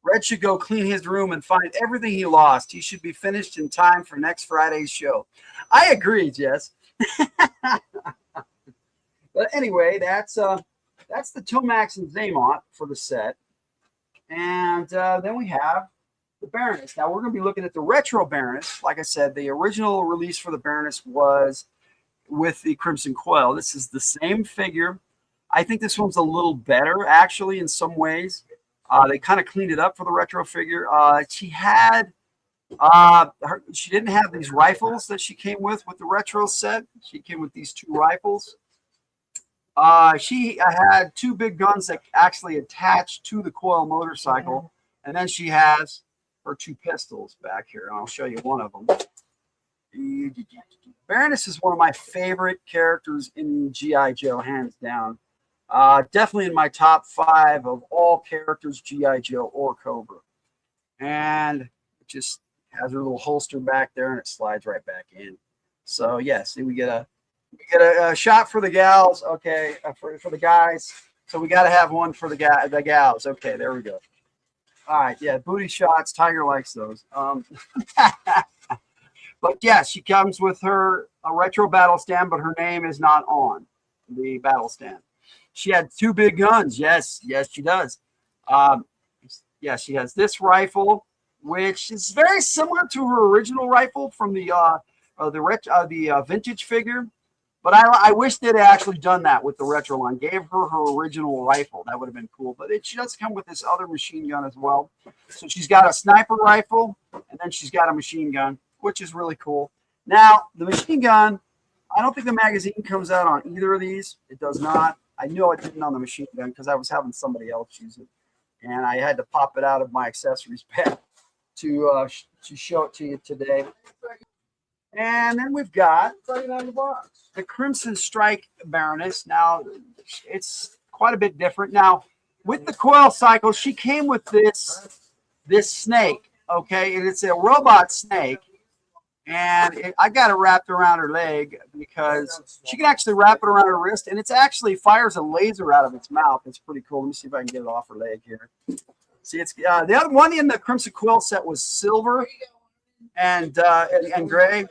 Red should go clean his room and find everything he lost. He should be finished in time for next Friday's show. I agree, Jess. But anyway, that's the Tomax and Xamot for the set. And then we have the Baroness. Now, we're going to be looking at the retro Baroness. Like I said, the original release for the Baroness was with the Crimson Coil. This is the same figure. I think this one's a little better, actually, in some ways. They kind of cleaned it up for the retro figure. She didn't have these rifles that she came with the retro set. She came with these 2 rifles. She had 2 big guns that actually attached to the Coil motorcycle. And then she has her 2 pistols back here. And I'll show you one of them. Baroness is one of my favorite characters in G.I. Joe, hands down. Definitely in my top 5 of all characters, G.I. Joe or Cobra. And it just has her little holster back there, and it slides right back in. So, yeah, see, we get a shot for the gals, okay, for the guys. So we got to have one for the gals. Okay, there we go. All right, yeah, booty shots. Tiger likes those. But yeah, she comes with a retro battle stand, but her name is not on the battle stand. She had 2 big guns. Yes, she does. Yeah, she has this rifle, which is very similar to her original rifle from the vintage figure. But I wish they'd actually done that with the retro line. Gave her original rifle. That would have been cool. But she does come with this other machine gun as well. So she's got a sniper rifle, and then she's got a machine gun, which is really cool. Now, the machine gun, I don't think the magazine comes out on either of these. It does not. I knew it didn't on the machine gun because I was having somebody else use it. And I had to pop it out of my accessories bag to show it to you today. And then we've got the Crimson Strike Baroness. Now, it's quite a bit different. Now, with the Coil cycle, she came with this snake, okay? And it's a robot snake. And I got it wrapped around her leg because she can actually wrap it around her wrist. And it actually fires a laser out of its mouth. It's pretty cool. Let me see if I can get it off her leg here. See, it's the other one in the Crimson Quill set was silver and gray,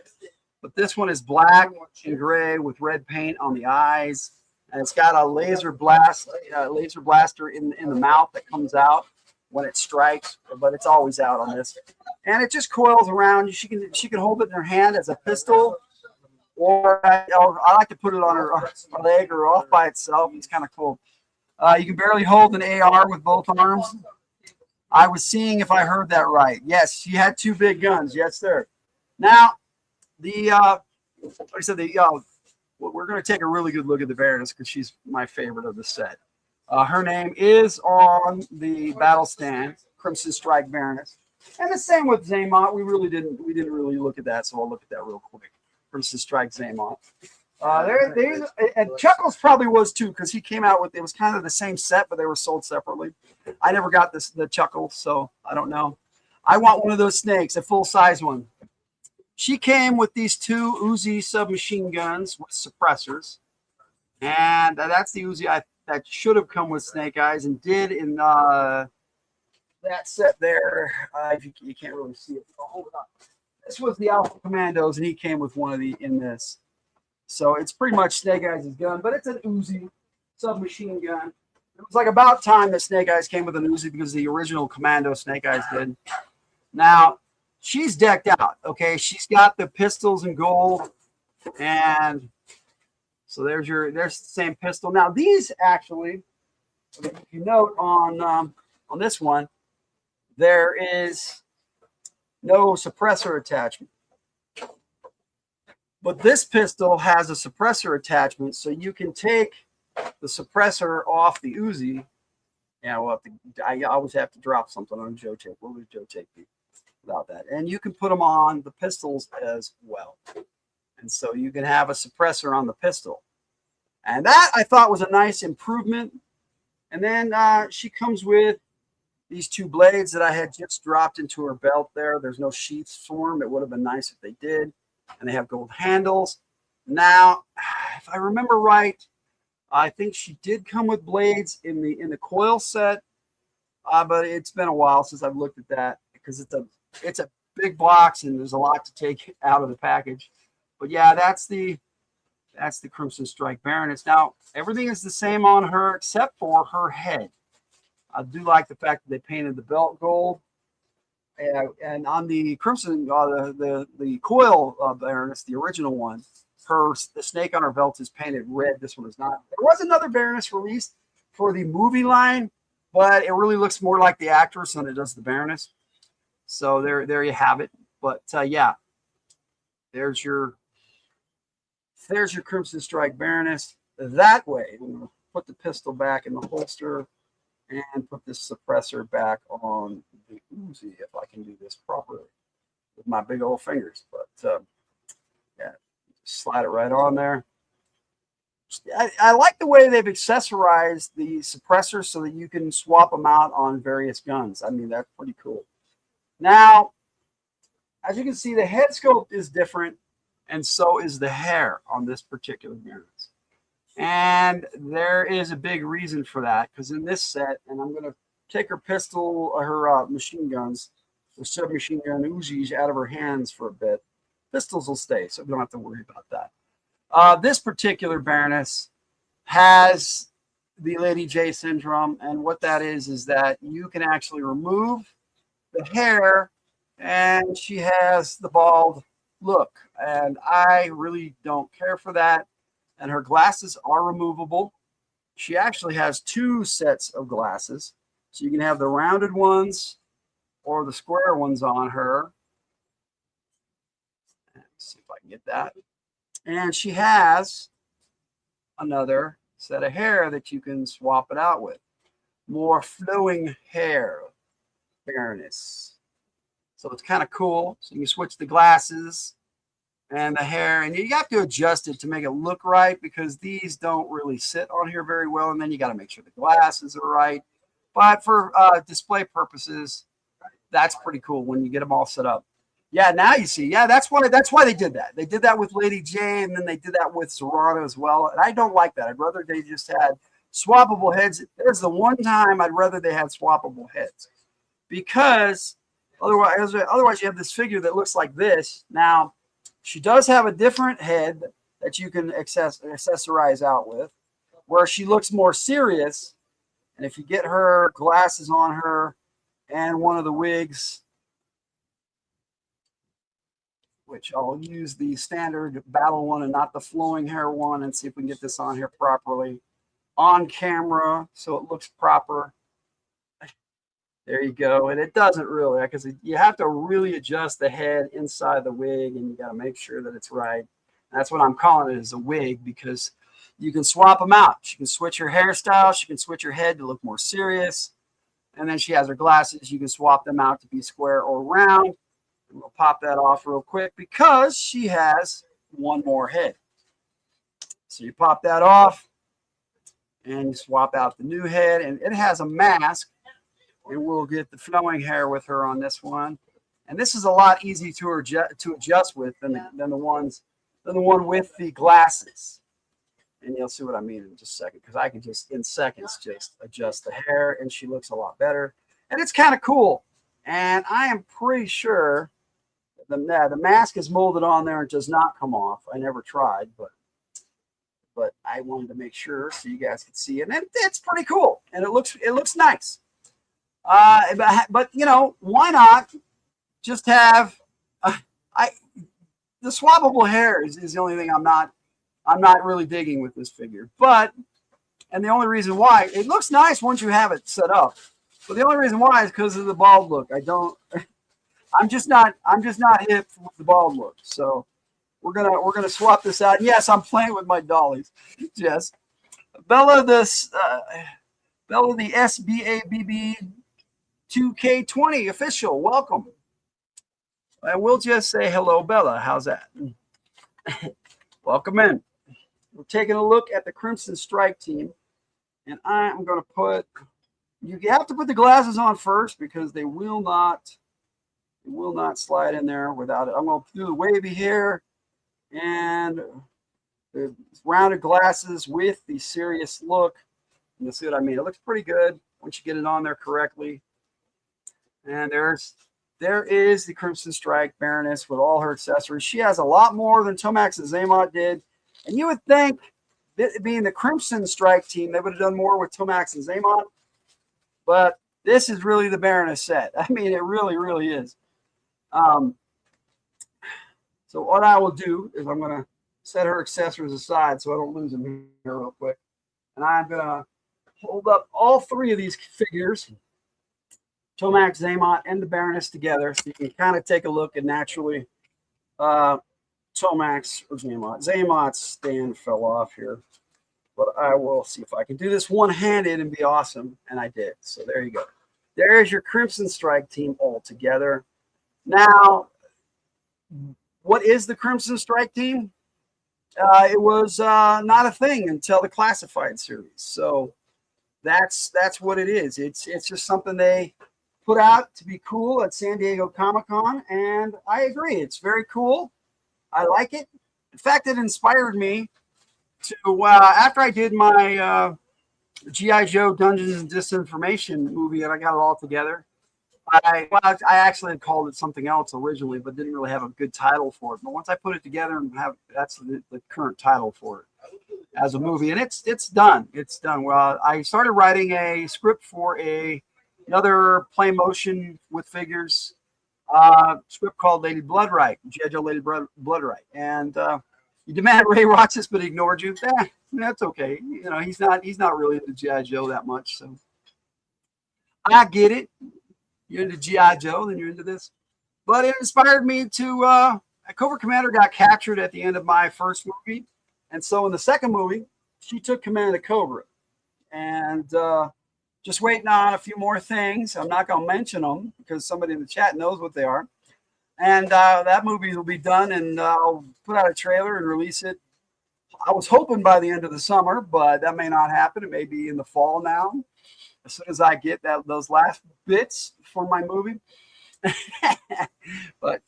but this one is black and gray with red paint on the eyes, and it's got a laser blaster in the mouth that comes out when it strikes, but it's always out on this. And it just coils around. She can hold it in her hand as a pistol, or I like to put it on her leg or off by itself. It's kind of cool. You can barely hold an AR with both arms. I was seeing if I heard that right. Yes, she had two big guns. Yes, sir. Now, like I said, we're going to take a really good look at the Baroness because she's my favorite of the set. Her name is on the battle stand, Crimson Strike Baroness. And the same with Xamot. We didn't really look at that, so I'll look at that real quick. Crimson Strike Xamot. And Chuckles probably was too, because he came out with, it was kind of the same set, but they were sold separately. I never got the Chuckles, so I don't know. I want one of those snakes, a full size one. She came with these two Uzi submachine guns with suppressors, and that's the Uzi that should have come with Snake Eyes and did in that set there. You can't really see it. Oh, hold it up. This was the Alpha Commandos, and he came with one of the in this. So it's pretty much Snake Eyes' gun, but it's an Uzi submachine gun. It was like about time that Snake Eyes came with an Uzi because the original Commando Snake Eyes did. Now, she's decked out, okay? She's got the pistols in gold, and so there's the same pistol. Now, these actually, if you note on this one, there is no suppressor attachment. But this pistol has a suppressor attachment, so you can take the suppressor off the Uzi. Yeah, I always have to drop something on Joe tape. What would Joe tape be without that? And you can put them on the pistols as well. And so you can have a suppressor on the pistol. And that I thought was a nice improvement. And then she comes with these two blades that I had just dropped into her belt there. There's no sheaths for them. It would have been nice if they did. And they have gold handles. Now, if I remember right, I think she did come with blades in the coil set, but it's been a while since I've looked at that because it's a big box and there's a lot to take out of the package. But yeah, that's the Crimson Strike Baroness. Now, everything is the same on her except for her head. I do like the fact that they painted the belt gold. And on the Crimson, the coil Baroness, the original one, the snake on her belt is painted red. This one is not. There was another Baroness released for the movie line, but it really looks more like the actress than it does the Baroness. So there you have it. But yeah, there's your Crimson Strike Baroness. That way, I'm going to put the pistol back in the holster and put this suppressor back on the Uzi if I can do this properly with my big old fingers. But yeah, slide it right on there. I like the way they've accessorized the suppressor so that you can swap them out on various guns. I mean, that's pretty cool. Now, as you can see, the head sculpt is different, and so is the hair on this particular Baroness. And there is a big reason for that, because in this set, and I'm going to take her pistol, her machine guns, the submachine gun Uzis out of her hands for a bit. Pistols will stay, so we don't have to worry about that. This particular Baroness has the Lady J syndrome, and what that is that you can actually remove the hair, and she has the bald look, and I really don't care for that. And her glasses are removable. She actually has two sets of glasses. So you can have the rounded ones or the square ones on her. Let's see if I can get that. And she has another set of hair that you can swap it out with. More flowing hair, Baroness. So it's kind of cool. So you can switch the glasses and the hair, and you have to adjust it to make it look right because these don't really sit on here very well, and then you got to make sure the glasses are right. But for display purposes, that's pretty cool when you get them all set up. Yeah, now you see. Yeah, that's why they did that. They did that with Lady J, and then they did that with Serrano as well. And I don't like that. I'd rather they just had swappable heads. There's the one time I'd rather they had swappable heads, because otherwise you have this figure that looks like this. Now, she does have a different head that you can accessorize out with, where she looks more serious. And if you get her glasses on her and one of the wigs which I'll use the standard battle one and not the flowing hair one, and see if we can get this on here properly on camera so it looks proper. There you go. And it doesn't really, because you have to really adjust the head inside the wig, and you got to make sure that it's right. That's what I'm calling it, is a wig, because you can swap them out. She can switch her hairstyle. She can switch her head to look more serious. And then she has her glasses. You can swap them out to be square or round. And we'll pop that off real quick because she has one more head. So you pop that off and you swap out the new head, and it has a mask. And we'll get the flowing hair with her on this one. And this is a lot easier to adjust with than the one with the glasses. And you'll see what I mean in just a second, because I can just in seconds just adjust the hair, and she looks a lot better. And it's kind of cool. And I am pretty sure the mask is molded on there and does not come off. I never tried, but I wanted to make sure so you guys could see it. And it's pretty cool, and it looks nice. But you know, why not just have the swappable hair is the only thing I'm not really digging with this figure. And the only reason why it looks nice once you have it set up, but the only reason why is because of the bald look. I'm just not hip with the bald look. So we're gonna swap this out. And yes, I'm playing with my dollies. Yes, Bella the SBABB 2K20 official, welcome. And we'll just say hello, Bella. How's that? Welcome in. We're taking a look at the Crimson Strike team, and I'm going to put. You have to put the glasses on first because they will not slide in there without it. I'm going to do the wavy hair and the rounded glasses with the serious look. And you'll see what I mean. It looks pretty good once you get it on there correctly. And there is the Crimson Strike Baroness with all her accessories. She has a lot more than Tomax and Xamot did. And you would think, that being the Crimson Strike team, they would have done more with Tomax and Xamot. But this is really the Baroness set. I mean, it really, really is. So what I will do is I'm going to set her accessories aside so I don't lose them here real quick. And I'm going to hold up all three of these figures, Tomax, Xamot, and the Baroness together, so you can kind of take a look. And naturally, Tomax or Xamot. Xamot's stand fell off here, but I will see if I can do this one-handed and be awesome, and I did. So there you go. There's your Crimson Strike team all together. Now, what is the Crimson Strike team? It was not a thing until the Classified series. So that's what it is. It's just something they put out to be cool at San Diego Comic-Con, and I agree. It's very cool. I like it. In fact, it inspired me to, after I did my G.I. Joe Dungeons and Disinformation movie, and I got it all together, I actually had called it something else originally, but didn't really have a good title for it. But once I put it together and that's the current title for it as a movie, and it's done. It's done. Well, I started writing a script for another play motion with figures script called Lady Bloodright, G.I. Joe Lady Bloodright, and you demanded Ray watch this, but he ignored you. That's okay. You know, he's not really into G.I. Joe that much, so I get it. You're into G.I. Joe, then you're into this. But it inspired me to, Cobra Commander got captured at the end of my first movie. And so in the second movie, she took command of Cobra. And just waiting on a few more things. I'm not going to mention them because somebody in the chat knows what they are. And that movie will be done, and I'll put out a trailer and release it. I was hoping by the end of the summer, but that may not happen. It may be in the fall now, as soon as I get those last bits for my movie. But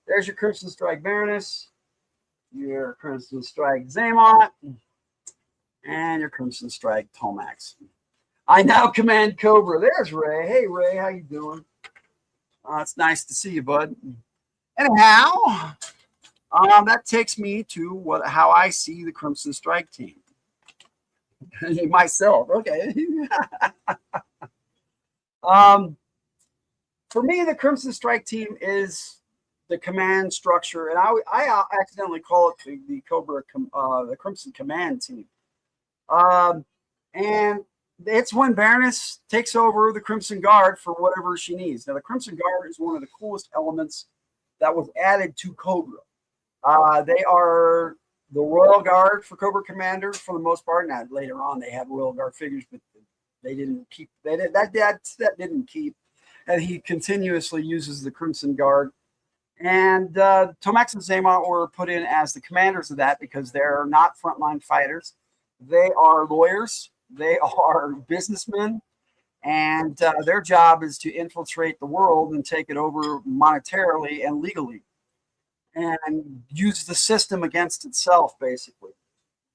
there's your Crimson Strike Baroness, your Crimson Strike Xamot, and your Crimson Strike Tomax. I now command Cobra. There's Ray. Hey, Ray, how you doing? It's nice to see you, bud. Anyhow, that takes me to how I see the Crimson Strike team. Myself, okay. For me, the Crimson Strike team is the command structure, and I accidentally call it the Cobra, the Crimson Command Team. And it's when Baroness takes over the Crimson Guard for whatever she needs. Now, the Crimson Guard is one of the coolest elements that was added to Cobra. They are the Royal Guard for Cobra Commander for the most part. Now, later on, they had Royal Guard figures, but they didn't keep that didn't keep. And he continuously uses the Crimson Guard. And Tomax and Xamot were put in as the commanders of that because they're not frontline fighters. They are lawyers. They are businessmen. And their job is to infiltrate the world and take it over monetarily and legally and use the system against itself, basically.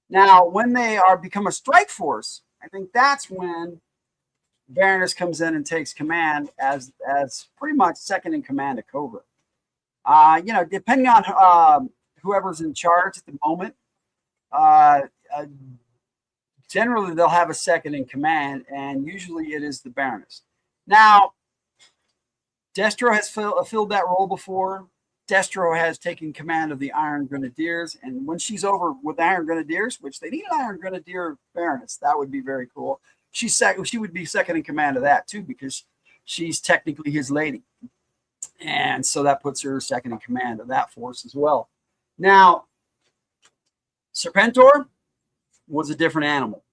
Now, when they become a strike force, I think that's when Baroness comes in and takes command as pretty much second in command of Cobra. Depending on whoever's in charge at the moment, generally they'll have a second in command, and usually it is the Baroness. Now, Destro has filled that role before. Destro has taken command of the Iron Grenadiers, and when she's over with Iron Grenadiers, which they need an Iron Grenadier Baroness, that would be very cool. She would be second in command of that too, because she's technically his lady. And so that puts her second in command of that force as well. Now, Serpentor was a different animal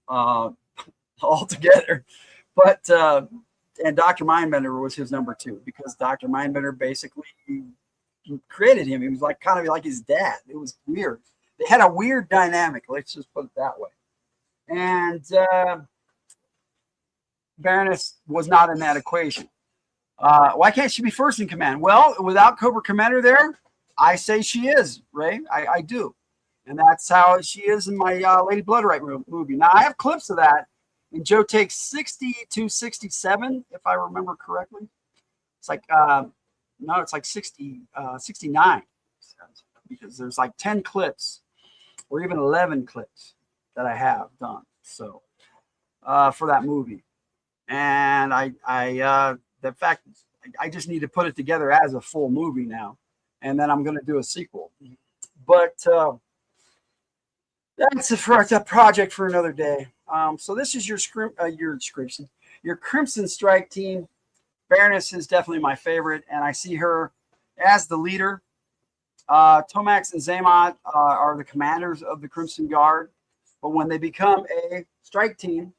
altogether. But, and Dr. Mindbender was his number 2 because Dr. Mindbender basically created him. He was kind of like his dad. It was weird. They had a weird dynamic. Let's just put it that way. And Baroness was not in that equation. Why can't she be first in command? Well, without Cobra Commander there, I say she is, Ray. I do. And that's how she is in my Lady Bloodright movie. Now, I have clips of that in Joe Takes 60 to 67, if I remember correctly. It's like, no, it's like 69. Because there's like 10 clips or even 11 clips that I have done. So, for that movie. And the fact I just need to put it together as a full movie now, and then I'm going to do a sequel. But that's a project for another day. So this is your Crimson Strike team. Baroness is definitely my favorite, and I see her as the leader. Tomax and Xamot are the commanders of the Crimson Guard, but when they become a strike team,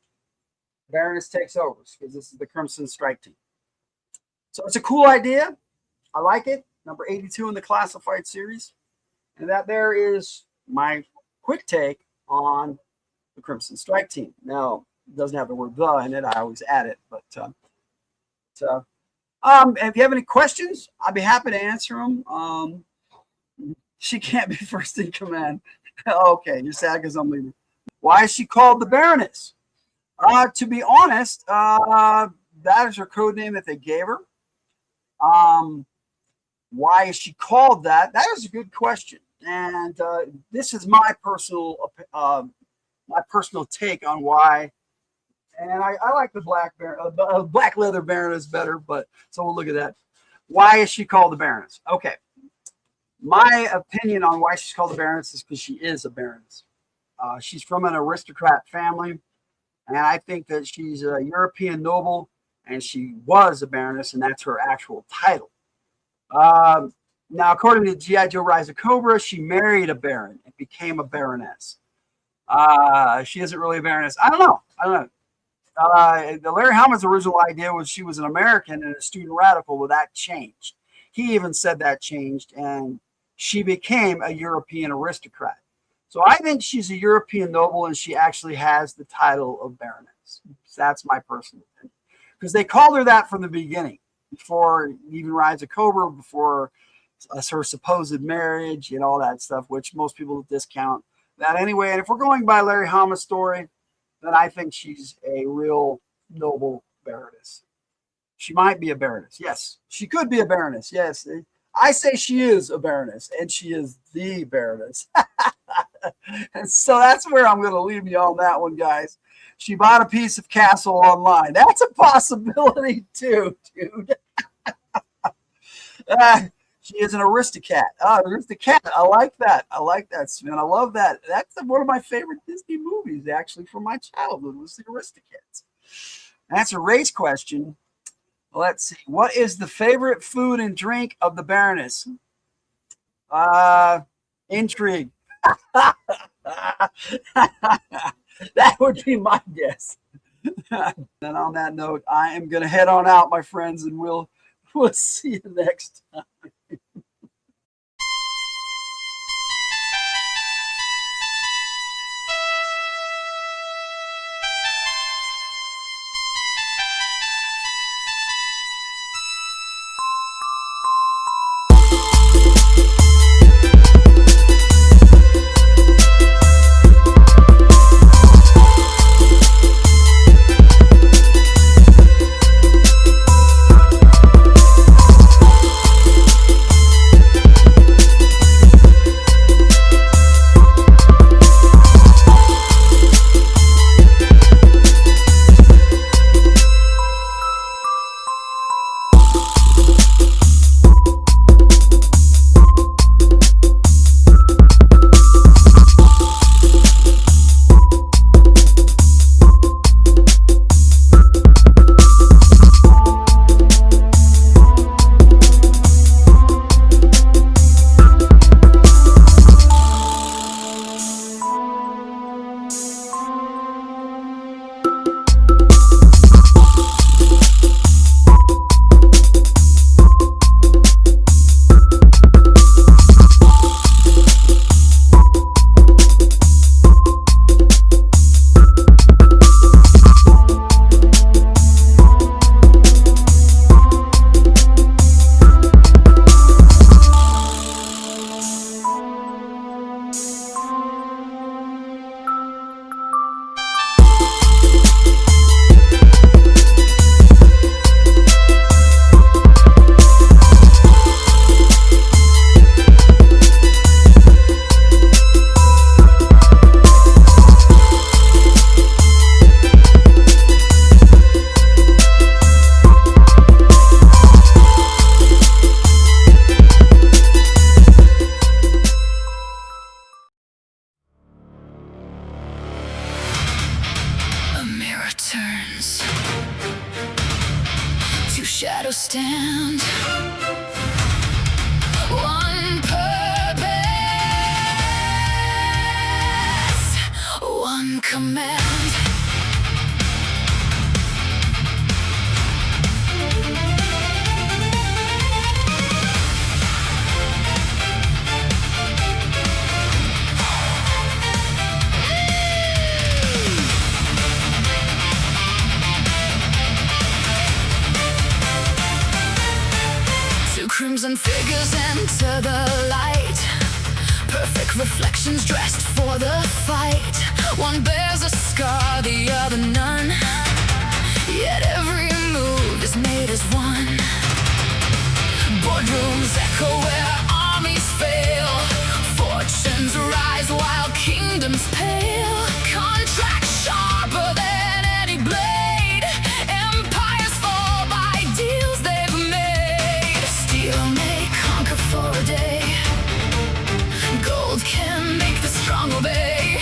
Baroness takes over because this is the Crimson Strike team. So it's a cool idea. I like it. Number 82 in the classified series. And that there is my quick take on the Crimson Strike team. Now, it doesn't have the word "the" in it. I always add it. But if you have any questions, I'd be happy to answer them. She can't be first in command. Okay, you're sad because I'm leaving. Why is she called the Baroness? To be honest, that is her code name that they gave her. Why is she called that? That is a good question, and this is my personal take on why. And I like the black leather Baroness better, but so we'll look at that. Why is she called the Baroness? Okay, my opinion on why she's called the Baroness is because she is a Baroness. She's from an aristocrat family, and I think that she's a European noble. And she was a Baroness, and that's her actual title. Now, according to G.I. Joe Rise of Cobra, she married a Baron and became a Baroness. She isn't really a Baroness. I don't know. The Larry Hama's original idea was she was an American and a student radical. Well, that changed. He even said that changed, and she became a European aristocrat. So I think she's a European noble, and she actually has the title of Baroness. That's my personal opinion. Because they called her that from the beginning, before even Rise of Cobra, before her supposed marriage and all that stuff, which most people discount that anyway. And if we're going by Larry Hama's story, then I think she's a real noble Baroness. She might be a Baroness. Yes, she could be a Baroness. Yes, I say she is a Baroness, and she is the Baroness. And so that's where I'm going to leave you on that one, guys. She bought a piece of castle online. That's a possibility too, dude. She is an Aristocat. Aristocat. I like that. I like that, Sven. I love that. That's one of my favorite Disney movies, actually, from my childhood, was the Aristocats. That's a race question. Let's see. What is the favorite food and drink of the Baroness? Intrigue. That would be my guess. And on that note, I am going to head on out, my friends, and we'll see you next time. Shadows stand. One purpose, one command. Crimson figures enter the light. Perfect reflections dressed for the fight. One bears a scar, the other none. Yet every move is made as one. Boardrooms echo where armies fail. Fortunes rise while kingdoms pale. Contracts sharper than any blade. Empires fall by deals they've made. Steel may conquer for a day. Gold can make the strong obey.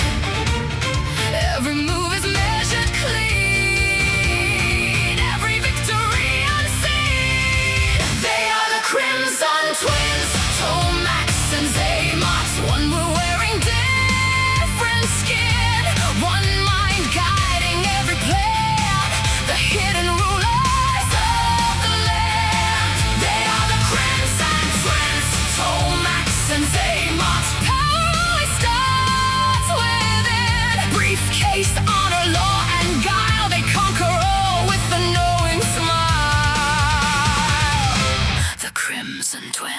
Every move is measured clean. Every victory unseen. They are the Crimson Twins, Tomax and Xamot. One were wearing different skin. One mind guiding every plan. The hidden rulers of the land. They are the Crimson Twins, Tomax and Xamot. Power always starts within. Briefcase, honor, law, and guile. They conquer all with the knowing smile. The Crimson Twins.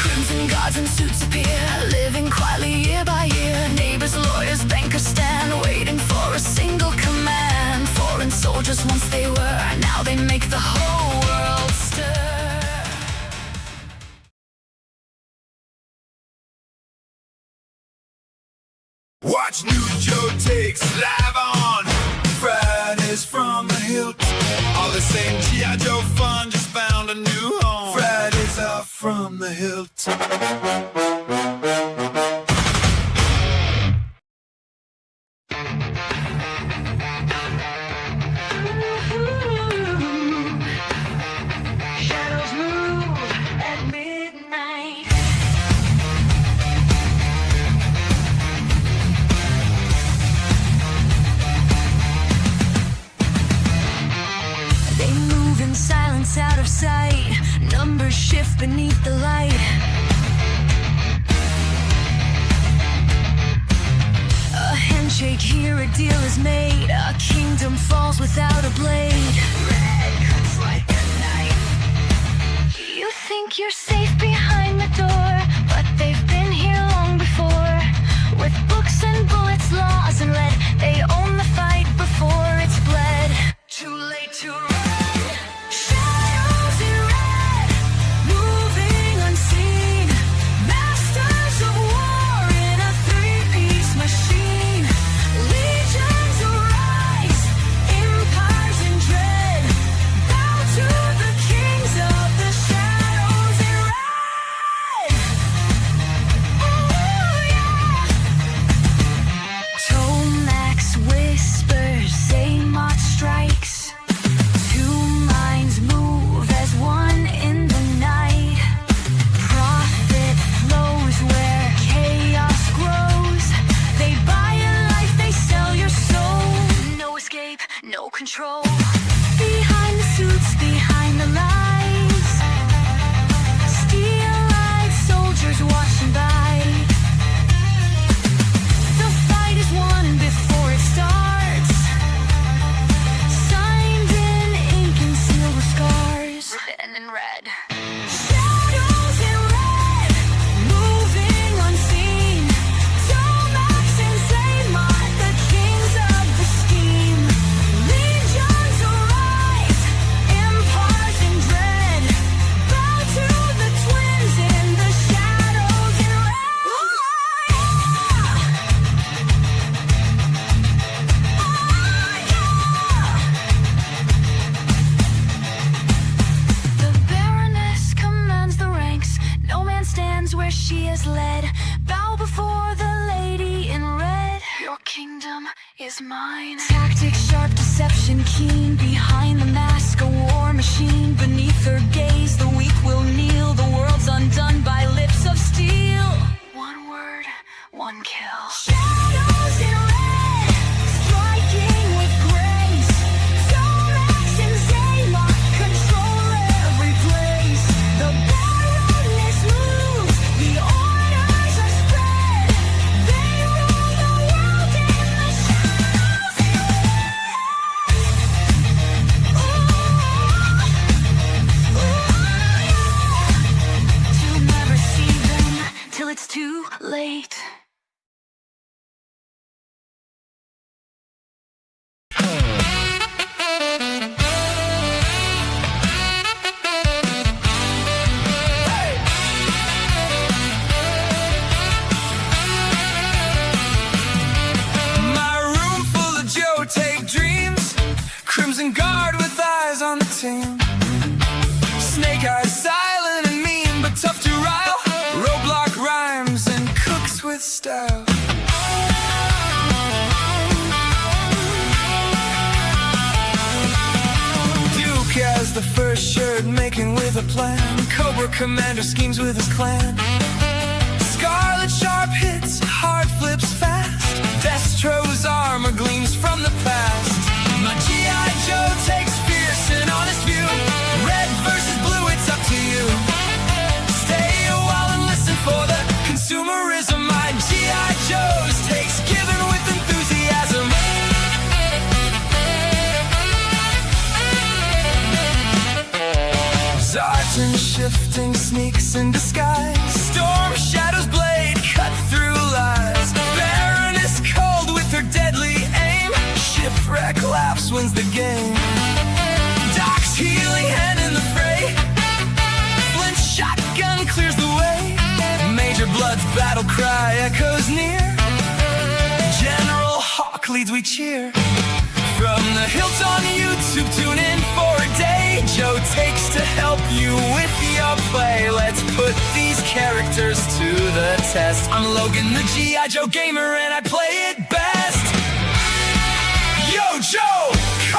Crimson guards in suits appear, living quietly year by year. Neighbors, lawyers, bankers stand, waiting for a single command. Foreign soldiers once they were, now they make the whole world stir. Watch New Joe Takes live on Fridays from the hilt. All the same G.I. Joe fun just found a new home. Fridays are from the hilt. Shadows move at midnight. They move in silence out of sight. Numbers shift beneath the light. A handshake here, a deal is made. A kingdom falls without a blade. Red cuts like a knife. You think you're safe behind the door, but they've been here long before. With books and bullets, laws and lead, they own the fight before it's bled. Too late to run. Shadows in red, moving unseen. Masters of war in a three-piece machine. Legions arise, empires in dread. Bow to the kings of the shadows in red. Oh yeah. Tomax whispers, Xamot strikes. Two minds move as one in the night. Profit flows where chaos grows. They buy a life, they sell your soul. No escape, no control. Behind the suits, behind the lies. Steel-eyed soldiers watching by. The fight is won before it starts. Signed in ink and sealed with scars. Written in red. Shadows in red, moving unseen. Tomax and Xamot, the kings of the scheme. Legions arise, empires in dread. Bow to the twins in the shadows in red. Oh, The Baroness commands the ranks. No man stands where she is led. Bow before the lady in red. Your kingdom is mine. Tactics sharp, deception keen. Behind the mask, a war machine. Beneath her gaze, the weak will kneel. The world's undone by lips of steel. One word, one kill. Shadows in red, striking with grace. Tomax and Xamot control every place. The Baroness moves, the orders are spread. They rule the world in the shadows in red. To never see them till it's too late. My room full of Joe Take dreams. Crimson Guard with eyes on the team. Snake eyes, silent and mean, but tough to rile. Roadblock rhymes and cooks with style. Duke has the first shirt, making with a plan. Cobra Commander schemes with his clan. Scarlet sharp hits, hard flips fast. Destro's armor gleams from the past. My G.I. Joe takes fierce and honest view. Red versus blue, it's up to you. Stay a while and listen for the consumerism. My G.I. Joe's takes given with enthusiasm. Zartan shifting sneaks in disguise. Storm shadows blade cut through lies. Baroness cold with her deadly aim. Shipwreck laughs wins the game. Doc's healing hand in the fray. Flint shotgun clears the way. Major Blood's battle cry echoes near. hawk leads, we cheer. From the hills on YouTube, tune in for a day. Joe takes to help you with your play. Let's put these characters to the test. I'm Logan, the G.I. Joe gamer, and I play it best. Yo, Joe!